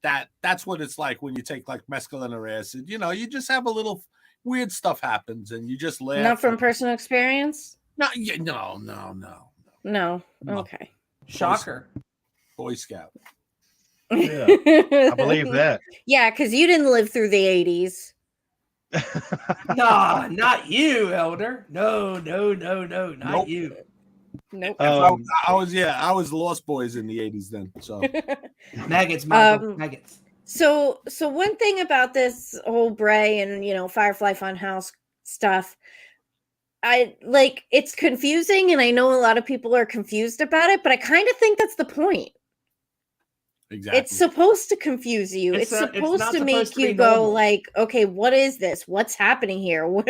that that's what it's like when you take like mescaline or acid. You know, you just have a little weird stuff happens and you just laugh. Not from personal experience? No. Okay. Shocker. Boy Scout. Yeah, I believe that. Yeah, because you didn't live through the 80s. Nah, not you, Elder. No, not you. Nope. I was Lost Boys in the 80s then. So maggots, maggots. So one thing about this whole Bray and, you know, Firefly Funhouse stuff, it's confusing, and I know a lot of people are confused about it, but I kind of think that's the point. Exactly. It's supposed to confuse you. It's supposed to make you go like, okay, what is this? What's happening here? What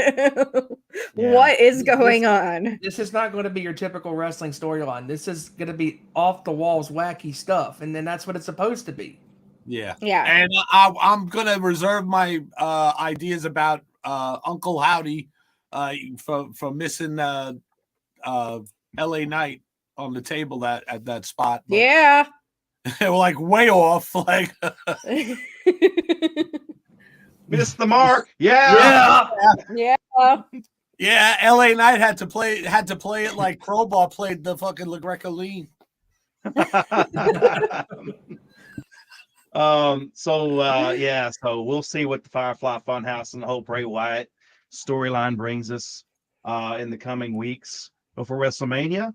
is going on? This is not going to be your typical wrestling storyline. This is going to be off the walls, wacky stuff, and then that's what it's supposed to be. Yeah. And I'm going to reserve my ideas about Uncle Howdy from missing LA Knight on the table at that spot. But yeah. They were like way off. Like missed the mark. Yeah. LA Knight had to play it like Crowbar played the fucking La Greca Lean. So we'll see what the Firefly Funhouse and the whole Bray Wyatt storyline brings us in the coming weeks before WrestleMania.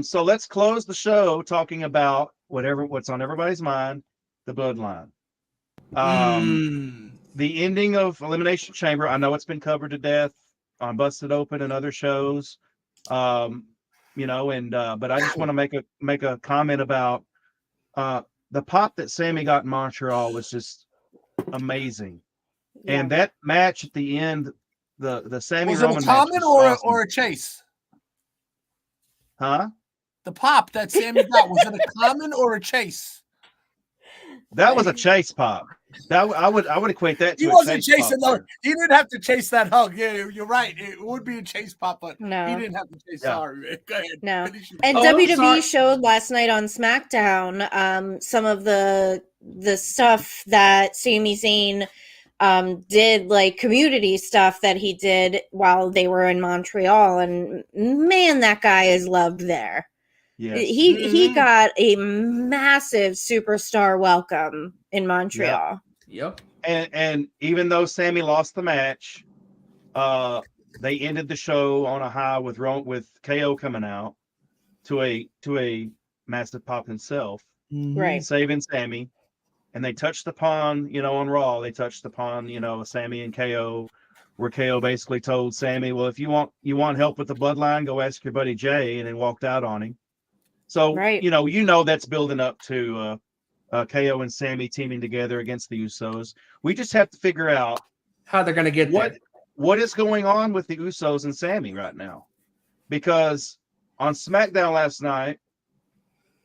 So let's close the show talking about what's on everybody's mind, the Bloodline. The ending of Elimination Chamber. I know it's been covered to death on Busted Open and other shows. But I just want to make a comment about the pop that Sammy got in Montreal was just amazing. Yeah. And that match at the end, the Sammy Roman match. Was it a comment or a chase? Huh? The pop that Sammy got, was it a comment or a chase? That was a chase pop. I would equate that to He a wasn't chase chasing pop. no. He didn't have to chase that hug. Yeah, you're right. It would be a chase pop, but No. he didn't have to chase. Yeah. Sorry, man. Go ahead. No. Finish your And thought. WWE sorry. showed last night on SmackDown some of the stuff that Sami Zayn did, like community stuff that he did while they were in Montreal, and man, that guy is loved there. Yes. He got a massive superstar welcome in Montreal. Yep. And even though Sammy lost the match, they ended the show on a high with KO coming out to a massive pop himself, Right. saving Sammy. And they touched upon, on Raw, they touched upon, Sammy and KO, where KO basically told Sammy, well, if you want help with the bloodline, go ask your buddy Jay, and then walked out on him. So, Right. that's building up to KO and Sammy teaming together against the Usos. We just have to figure out How they're going to get there. what is going on with the Usos and Sammy right now. Because on SmackDown last night,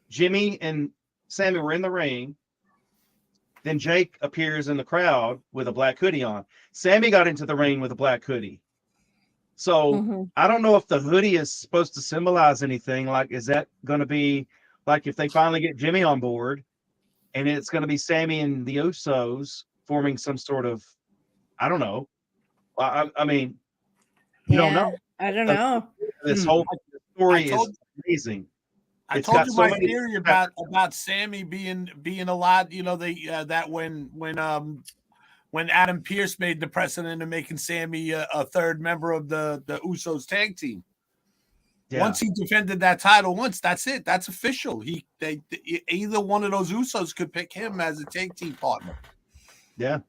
Jimmy and Sammy were in the ring. Then Jake appears in the crowd with a black hoodie on. Sammy got into the ring with a black hoodie. So I don't know if the hoodie is supposed to symbolize anything. Like, is that going to be like if they finally get Jimmy on board and it's going to be Sammy and the Usos forming some sort of, I don't know. I mean, you don't know. I don't know. This whole story is amazing. I It's told got you so my many- theory about Sammy being a lot. That when Adam Pearce made the precedent of making Sammy a third member of the Usos tag team. Yeah. Once he defended that title, that's it. That's official. Either one of those Usos could pick him as a tag team partner. Yeah.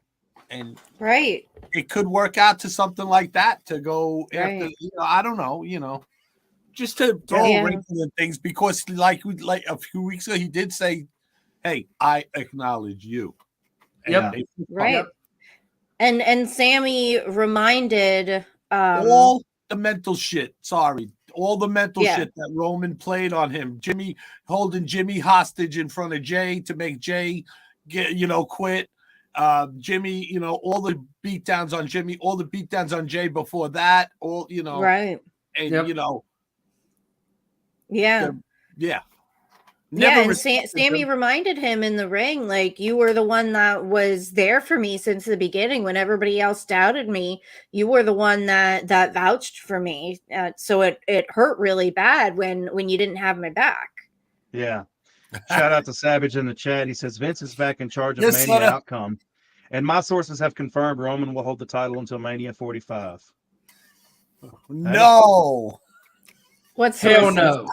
And Right. it could work out to something like that to go Right. after. I don't know. Just to throw a wrinkle in things, because like a few weeks ago he did say, "Hey, I acknowledge you." Yep. Right. Yep. And Sammy reminded All the mental shit. Sorry. All the mental Yeah. shit that Roman played on him. Jimmy holding Jimmy hostage in front of Jay to make Jay quit. Jimmy, all the beatdowns on Jimmy, all the beatdowns on Jay before that, right. and Yep. Yeah. yeah. And Sammy reminded him in the ring, like, you were the one that was there for me since the beginning. When everybody else doubted me, you were the one that vouched for me. So it hurt really bad when you didn't have my back. Yeah. Shout out to Savage in the chat. He says Vince is back in charge of Yes, Mania sir. outcome. And my sources have confirmed Roman will hold the title until Mania 45. No. What's Hell no.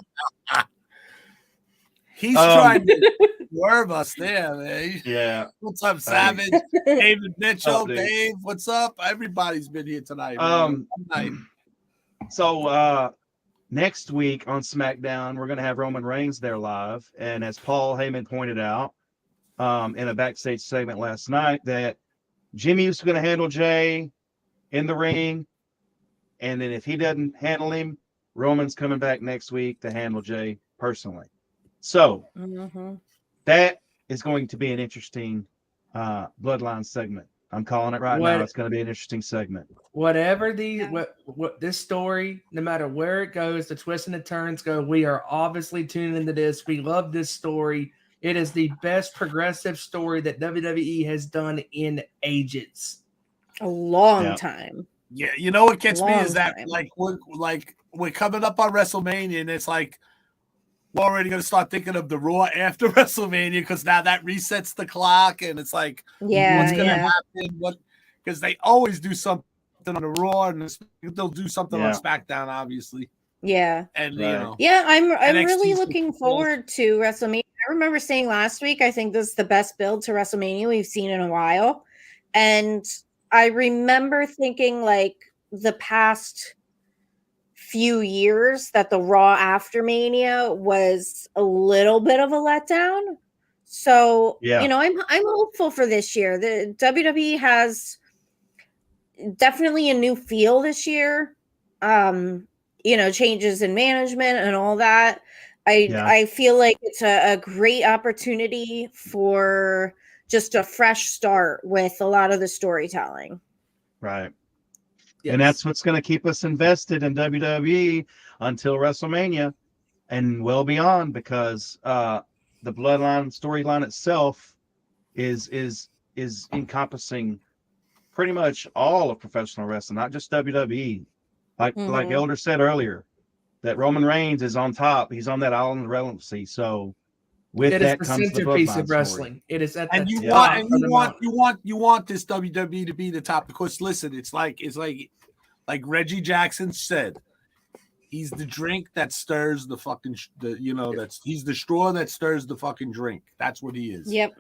He's trying to swerve us there, man. Yeah. What's up, Savage? David Mitchell, Oh, dude. Dave, what's up? Everybody's been here tonight. So next week on SmackDown, we're going to have Roman Reigns there live. And as Paul Heyman pointed out in a backstage segment last night, that Jimmy was going to handle Jay in the ring. And then if he doesn't handle him, Roman's coming back next week to handle Jay personally. So that is going to be an interesting bloodline segment. I'm calling it right now. It's going to be an interesting segment. Whatever what this story, no matter where it goes, the twists and the turns go, we are obviously tuning into this. We love this story. It is the best progressive story that WWE has done in ages. A long time. Yeah, you know what gets me Long is that time. we're coming up on WrestleMania, and it's like we're already going to start thinking of the Raw after WrestleMania, because now that resets the clock, and it's like, what's going to happen? Because they always do something on the Raw, and they'll do something on SmackDown, obviously. Yeah. And I'm NXT 's really the looking forward to WrestleMania. I remember saying last week, I think this is the best build to WrestleMania we've seen in a while. And I remember thinking, like, the past few years that the Raw after Mania was a little bit of a letdown. So, I'm hopeful for this year. The WWE has definitely a new feel this year. Changes in management and all that. I feel like it's a great opportunity for just a fresh start with a lot of the storytelling. Right. Yes. And that's what's going to keep us invested in WWE until WrestleMania and well beyond, because the bloodline storyline itself is encompassing pretty much all of professional wrestling, not just WWE. Like Elder said earlier, that Roman Reigns is on top. He's on that island of relevancy. So with It is that the comes the centerpiece bloodline of wrestling. It is at And the you top want of the mountain. you want this WWE to be the top, because listen, it's like Reggie Jackson said, he's the drink that stirs the fucking he's the straw that stirs the fucking drink. That's what he is. Yep.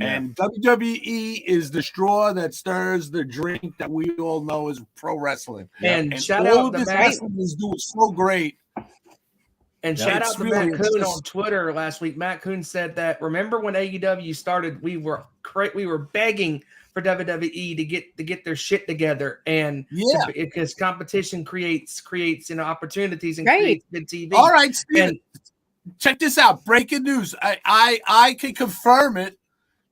And WWE is the straw that stirs the drink that we all know is pro wrestling. And shout all out of to this Matt. wrestling is doing so great. And shout out to Matt Coon on Twitter last week. Matt Coon said that, remember when AEW started, we were begging for WWE to get their shit together, and because competition creates opportunities and creates good TV. All right, Steven, check this out. Breaking news. I can confirm it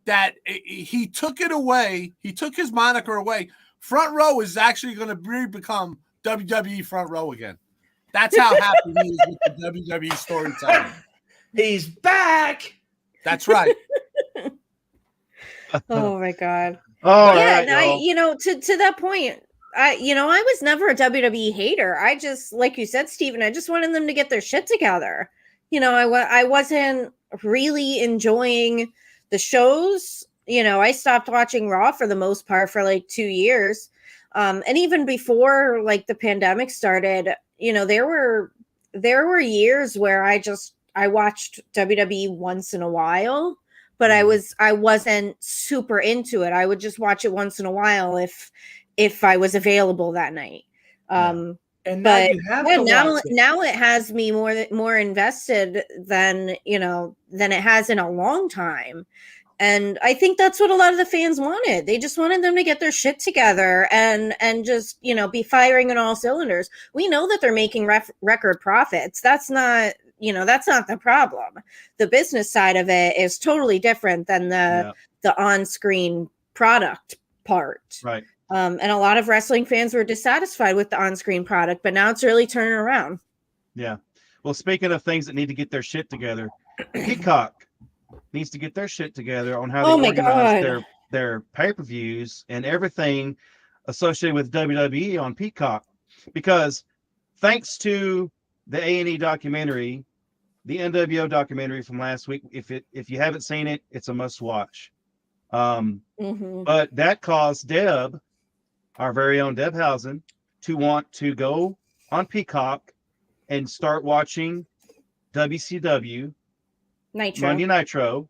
that he took it away. He took his moniker away. Front Row is actually going to become WWE Front Row again. That's how happy he is with the WWE storytelling. He's back. That's right. Oh my God. Oh yeah, right, to that point, I was never a WWE hater. I just, like you said, Steven, I just wanted them to get their shit together. I wasn't really enjoying the shows. I stopped watching Raw for the most part for like 2 years. And even before like the pandemic started, there were years where I watched WWE once in a while, but I wasn't super into it. I would just watch it once in a while if I was available that night. And now but you have to watch it. Now it has me more invested than it has in a long time. And I think that's what a lot of the fans wanted. They just wanted them to get their shit together and just, be firing on all cylinders. We know that they're making record profits. That's not the problem. The business side of it is totally different than the on-screen product part. right. And a lot of wrestling fans were dissatisfied with the on-screen product, but now it's really turning around. Yeah. Well, speaking of things that need to get their shit together, Peacock needs to get their shit together on how they organize their pay-per-views and everything associated with WWE on Peacock. Because thanks to the A&E documentary, the NWO documentary from last week, if you haven't seen it, it's a must-watch. But that caused Deb, our very own Debhausen, to want to go on Peacock and start watching WCW Monday Nitro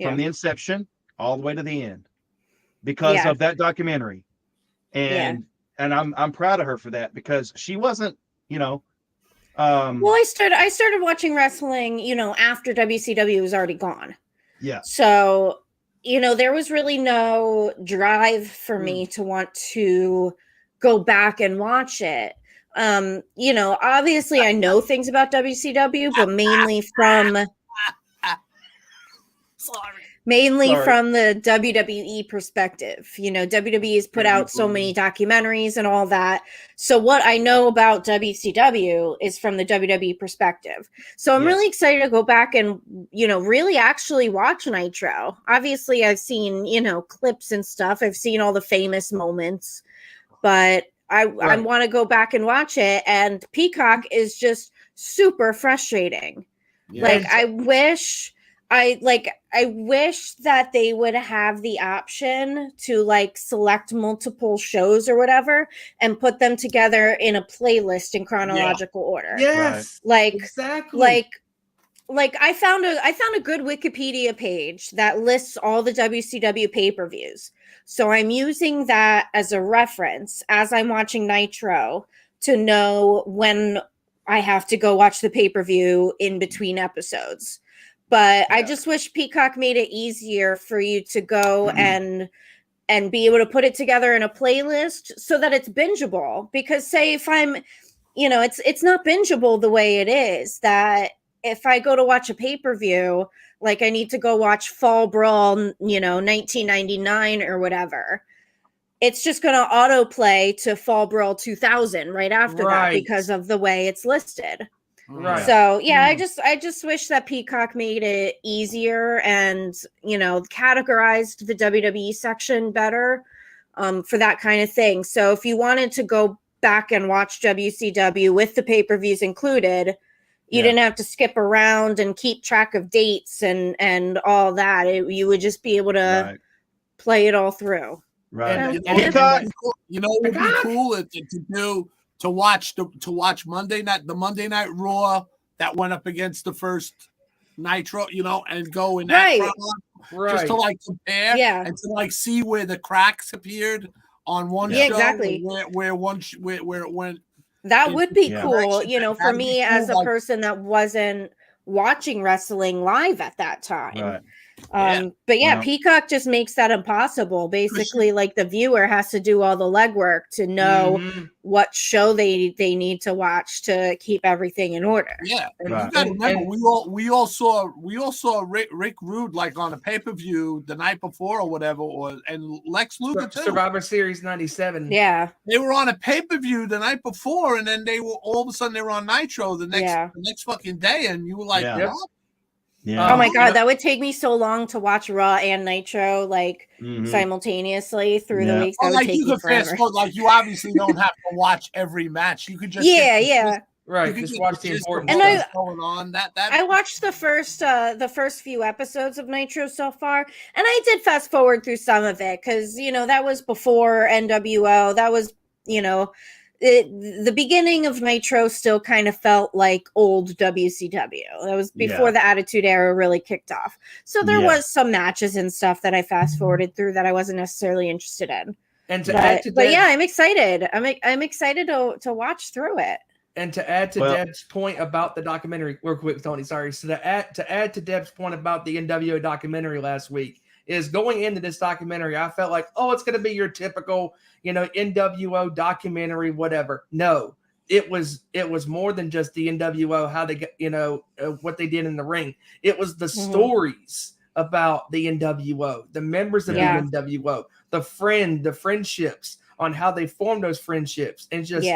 from the inception all the way to the end because of that documentary. And I'm proud of her for that, because she wasn't, well, I started watching wrestling, after WCW was already gone. Yeah. So, there was really no drive for me to want to go back and watch it. Obviously I know things about WCW, but mainly from from the WWE perspective. WWE has put out so many documentaries and all that. So what I know about WCW is from the WWE perspective. So I'm really excited to go back and, really actually watch Nitro. Obviously I've seen, clips and stuff. I've seen all the famous moments, but I want to go back and watch it. And Peacock is just super frustrating. Like I wish that they would have the option to like select multiple shows or whatever and put them together in a playlist in chronological order. Yes. Like exactly. Like I found a good Wikipedia page that lists all the WCW pay-per-views. So I'm using that as a reference as I'm watching Nitro to know when I have to go watch the pay-per-view in between episodes. But I just wish Peacock made it easier for you to go and be able to put it together in a playlist so that it's bingeable. Because say if I'm, it's not bingeable the way it is, that if I go to watch a pay-per-view, like I need to go watch Fall Brawl, 1999 or whatever, it's just going to autoplay to Fall Brawl 2000 right after that because of the way it's listed. Right. So yeah, I just wish that Peacock made it easier and categorized the WWE section better for that kind of thing. So if you wanted to go back and watch WCW with the pay-per-views included, you didn't have to skip around and keep track of dates and all that. You would just be able to play it all through. Right. And And it would be cool to watch Monday night, the Monday Night Raw that went up against the first Nitro, and go in that front just to like compare and to like see where the cracks appeared on one show. Exactly. Where it went. That would be cool, for me cool, as a person that wasn't watching wrestling live at that time. Right. But Peacock just makes that impossible. Basically, like the viewer has to do all the legwork to know what show they need to watch to keep everything in order. Yeah, and you got to remember, we all saw Rick Rude like on a pay-per-view the night before or whatever, and Lex Luger too. Survivor Series '97. Yeah, they were on a pay-per-view the night before, and then they were all of a sudden they were on Nitro the next fucking day, and you were like, what? Yeah. Oh my god, that would take me so long to watch Raw and Nitro simultaneously through the weeks. That would take me forever. Like you obviously don't have to watch every match. You could just just watch the important stuff going on. I watched the first few episodes of Nitro so far, and I did fast forward through some of it because that was before NWO. That was the beginning of Nitro still kind of felt like old WCW. That was before the Attitude Era really kicked off. So there was some matches and stuff that I fast forwarded through that I wasn't necessarily interested in. And to add to that, I'm excited. I'm excited to watch through it. And to add to Deb's point about the documentary, real quick, Tony, sorry. So to add to Deb's point about the NWO documentary last week, is going into this documentary, I felt like, it's going to be your typical, NWO documentary, whatever. No, it was more than just the NWO, how they get, what they did in the ring. It was the stories about the NWO, the members of the NWO, the friendships, on how they formed those friendships, and just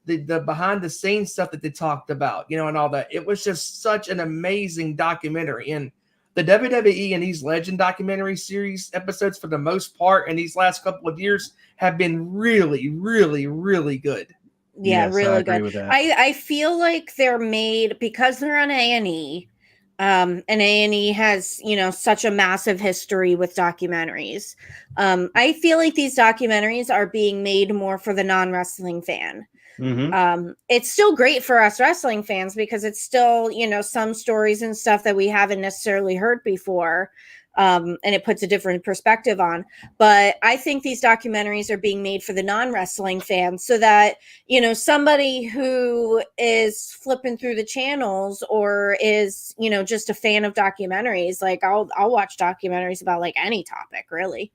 the behind the scenes stuff that they talked about, and all that. It was just such an amazing documentary. And the WWE and these Legend documentary series episodes, for the most part, in these last couple of years, have been really, really, really good. Yeah, really good. I feel like they're made because they're on A&E, and A&E has, such a massive history with documentaries. I feel like these documentaries are being made more for the non-wrestling fan. It's still great for us wrestling fans because it's still, some stories and stuff that we haven't necessarily heard before. And it puts a different perspective on. But I think these documentaries are being made for the non-wrestling fans so that, somebody who is flipping through the channels or is, just a fan of documentaries, like I'll watch documentaries about like any topic, really.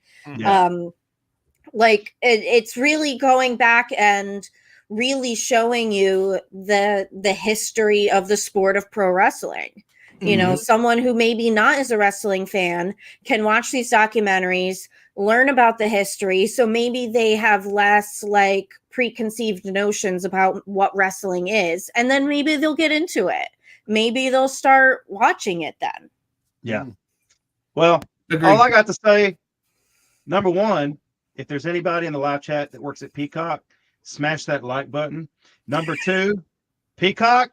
It's really going back and really showing you the history of the sport of pro wrestling. Someone who maybe not is a wrestling fan can watch these documentaries, learn about the history. So maybe they have less like preconceived notions about what wrestling is. And then maybe they'll get into it. Maybe they'll start watching it then. Yeah. Well, all I got to say, number one, if there's anybody in the live chat that works at Peacock, smash that like button. Number two, Peacock,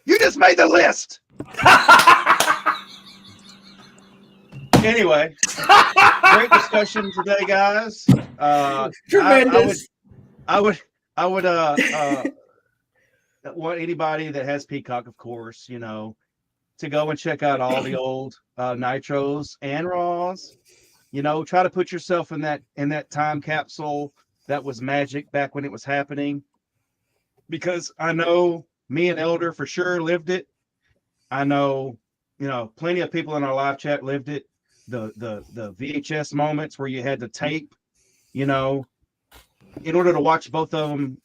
you just made the list. Anyway, great discussion today, guys. Tremendous. I would want anybody that has Peacock, of course, to go and check out all the old Nitros and Raws. Try to put yourself in that time capsule that was magic back when it was happening, because I know me and Elder for sure lived it. I know, plenty of people in our live chat lived it. The VHS moments where you had to tape, in order to watch both of them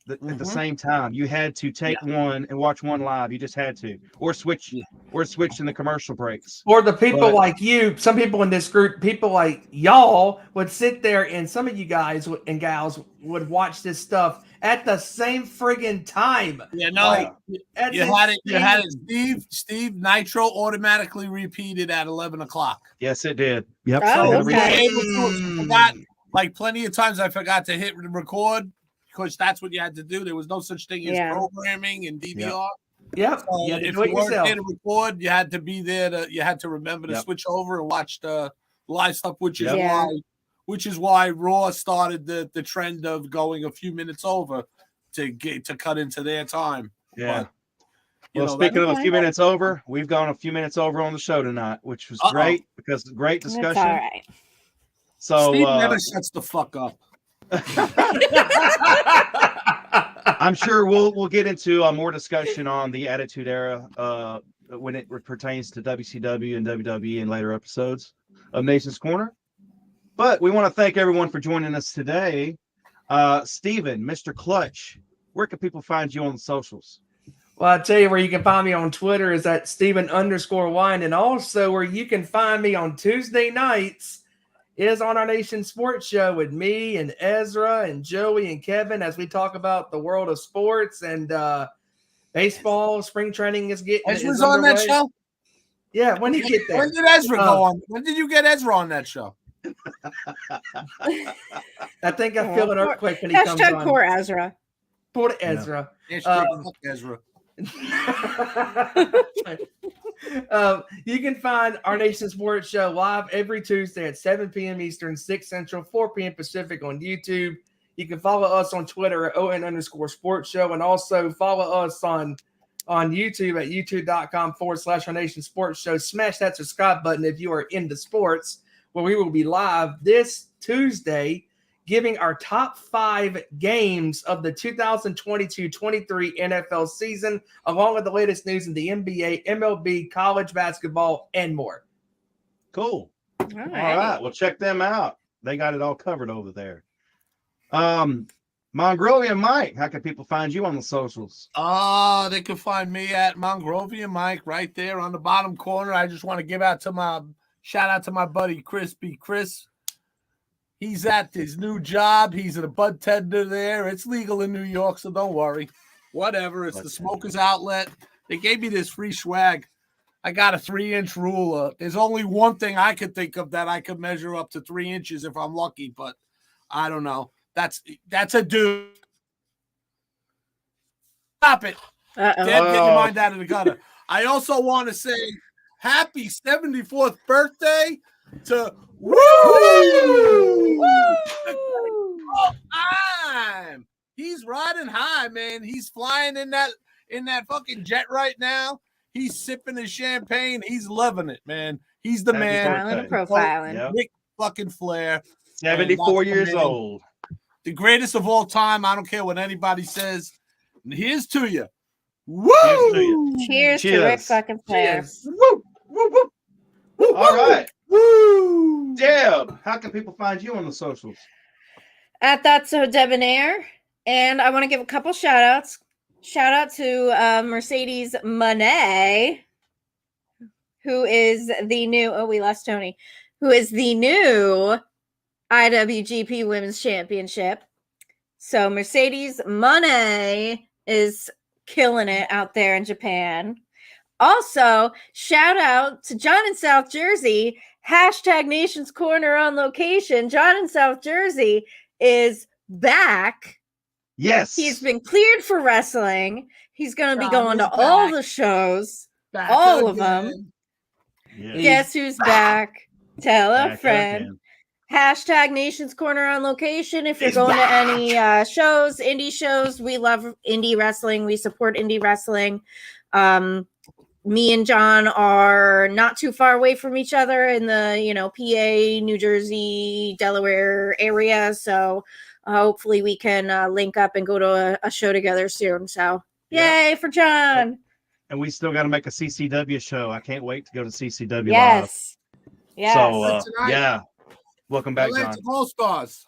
at the same time. You had to take one and watch one live. You just had to, or switch in the commercial breaks. Or the people like you, some people in this group, people like y'all would sit there, and some of you guys and gals would watch this stuff at the same friggin' time. Yeah, no, you had it. Steve Nitro automatically repeated at 11 o'clock. Yes, it did. Yep. Oh, So okay. forgot, like plenty of times I forgot to hit record because that's what you had to do. There was no such thing as programming and DVR. Yep. So if you weren't there to record, you had to be there you had to remember to switch over and watch the live stuff, which is why Raw started the trend of going a few minutes over to cut into their time. Yeah. But, speaking of a few minutes over, we've gone a few minutes over on the show tonight, which was great because great discussion. That's all right. So Steve never shuts the fuck up. I'm sure we'll get into more discussion on the Attitude Era when it pertains to WCW and WWE in later episodes of Nation's Corner. But we want to thank everyone for joining us today. Steven, Mr. Clutch, where can people find you on the socials? Well, I'll tell you where you can find me on Twitter is at Steven_Wyand. And also where you can find me on Tuesday nights is on our Nation Sports Show with me and Ezra and Joey and Kevin as we talk about the world of sports and baseball. Spring training is getting. Ezra's on that show? Yeah, when did you get there? When did Ezra go on? When did you get Ezra on that show? I think I feel an earthquake when he comes on. Poor Ezra. Poor Ezra. Fuck Ezra. You can find our Nation Sports Show live every Tuesday at 7 p.m. Eastern, 6 Central, 4 p.m. Pacific on YouTube. You can follow us on Twitter at ON_Sports Show and also follow us on YouTube at youtube.com/our Nation Sports Show. Smash that subscribe button if you are into sports, where we will be live this Tuesday giving our top 5 games of the 2022-23 NFL season, along with the latest news in the NBA, MLB, college basketball, and more. Cool. All All right. Well, check them out. They got it all covered over there. Mongrovian Mike, how can people find you on the socials? They can find me at Mongrovian Mike right there on the bottom corner. I just want to give shout out to my buddy Chris. He's at his new job. He's a bud tender there. It's legal in New York, so don't worry. Whatever. It's the Smokers Outlet. They gave me this free swag. I got a 3-inch ruler. There's only one thing I could think of that I could measure up to 3 inches if I'm lucky, but I don't know. That's a dude. Stop it. Dad, get your mind out of the gutter. I also want to say happy 74th birthday to Woo! He's riding high, man. He's flying in that fucking jet right now. He's sipping his champagne. He's loving it, man. He's the man. Profiling. Ric fucking Flair. 74 years old. The greatest of all time. I don't care what anybody says. And here's to you. Woo! Cheers to Ric fucking Flair. Woo! Woo! Woo! Woo! All right. Woo! Deb, how can people find you on the socials? At That's So Debonair. And I want to give a couple shout outs. Shout out to Mercedes Monet, who is the new, we lost Tony, who is the new IWGP Women's Championship. So Mercedes Monet is killing it out there in Japan. Also, shout out to John in South Jersey, #Nation's Corner on location. John in South Jersey is back. Yes. He's been cleared for wrestling. He's going to be going to all the shows, all of them. Yes. Guess who's back? Tell a friend. #Nation's Corner on location. If you're going to any shows, indie shows, we love indie wrestling. We support indie wrestling. Me and John are not too far away from each other in the, PA, New Jersey, Delaware area. So hopefully we can link up and go to a show together soon. So yay for John. And we still got to make a CCW show. I can't wait to go to CCW Yes. live. So, welcome back, John. All Stars.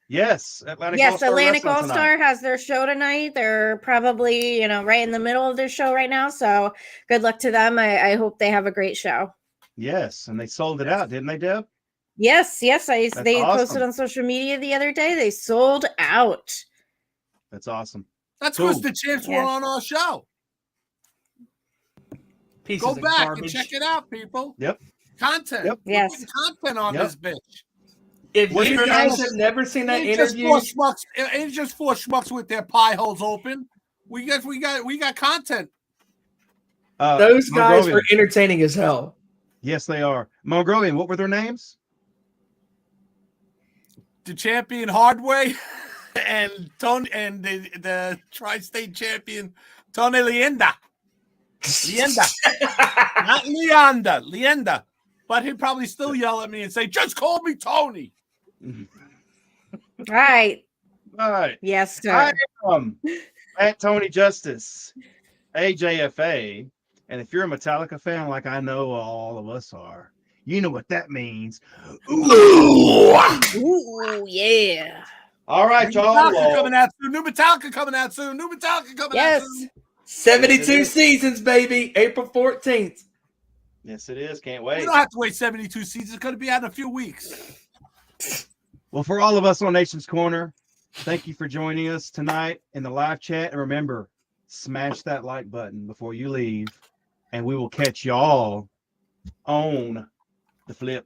Yes, Atlantic Yes, All-Star Atlantic Wrestling All tonight. Star has their show tonight. They're probably, right in the middle of their show right now. So good luck to them. I hope they have a great show. Yes, and they sold it out, didn't they, Deb? Yes. They awesome. posted on social media the other day. They sold out. That's awesome. That's Cool. because the champs were Yeah. on our show. Pieces Go of back garbage. and check it out, people. Yep. Content. Yep. We're Yes. putting content on Yep. this bitch. If What's you your guys name? have never seen that It ain't just interview, four schmucks with their pie holes open. We got content. those guys Mongrovian. were entertaining as hell. Yes, they are. Mongrovian, what were their names? The champion Hardway and Tony and the tri-state champion Tony Leenda. Not Leanda. Leenda. But he'd probably still yell at me and say, just call me Tony. All right. All right. Yes, sir. I am at Tony Justice, AJFA. And if you're a Metallica fan, like I know all of us are, you know what that means. Ooh, yeah. All right, New y'all. Metallica coming out soon. New Metallica coming out soon. Yes. 72 seasons, baby. April 14th. Yes, it is. Can't We wait. don't have to wait 72 seasons. It's going to be out in a few weeks. Well, for all of us on Nation's Corner, thank you for joining us tonight in the live chat. And remember, smash that like button before you leave. And we will catch y'all on the flip.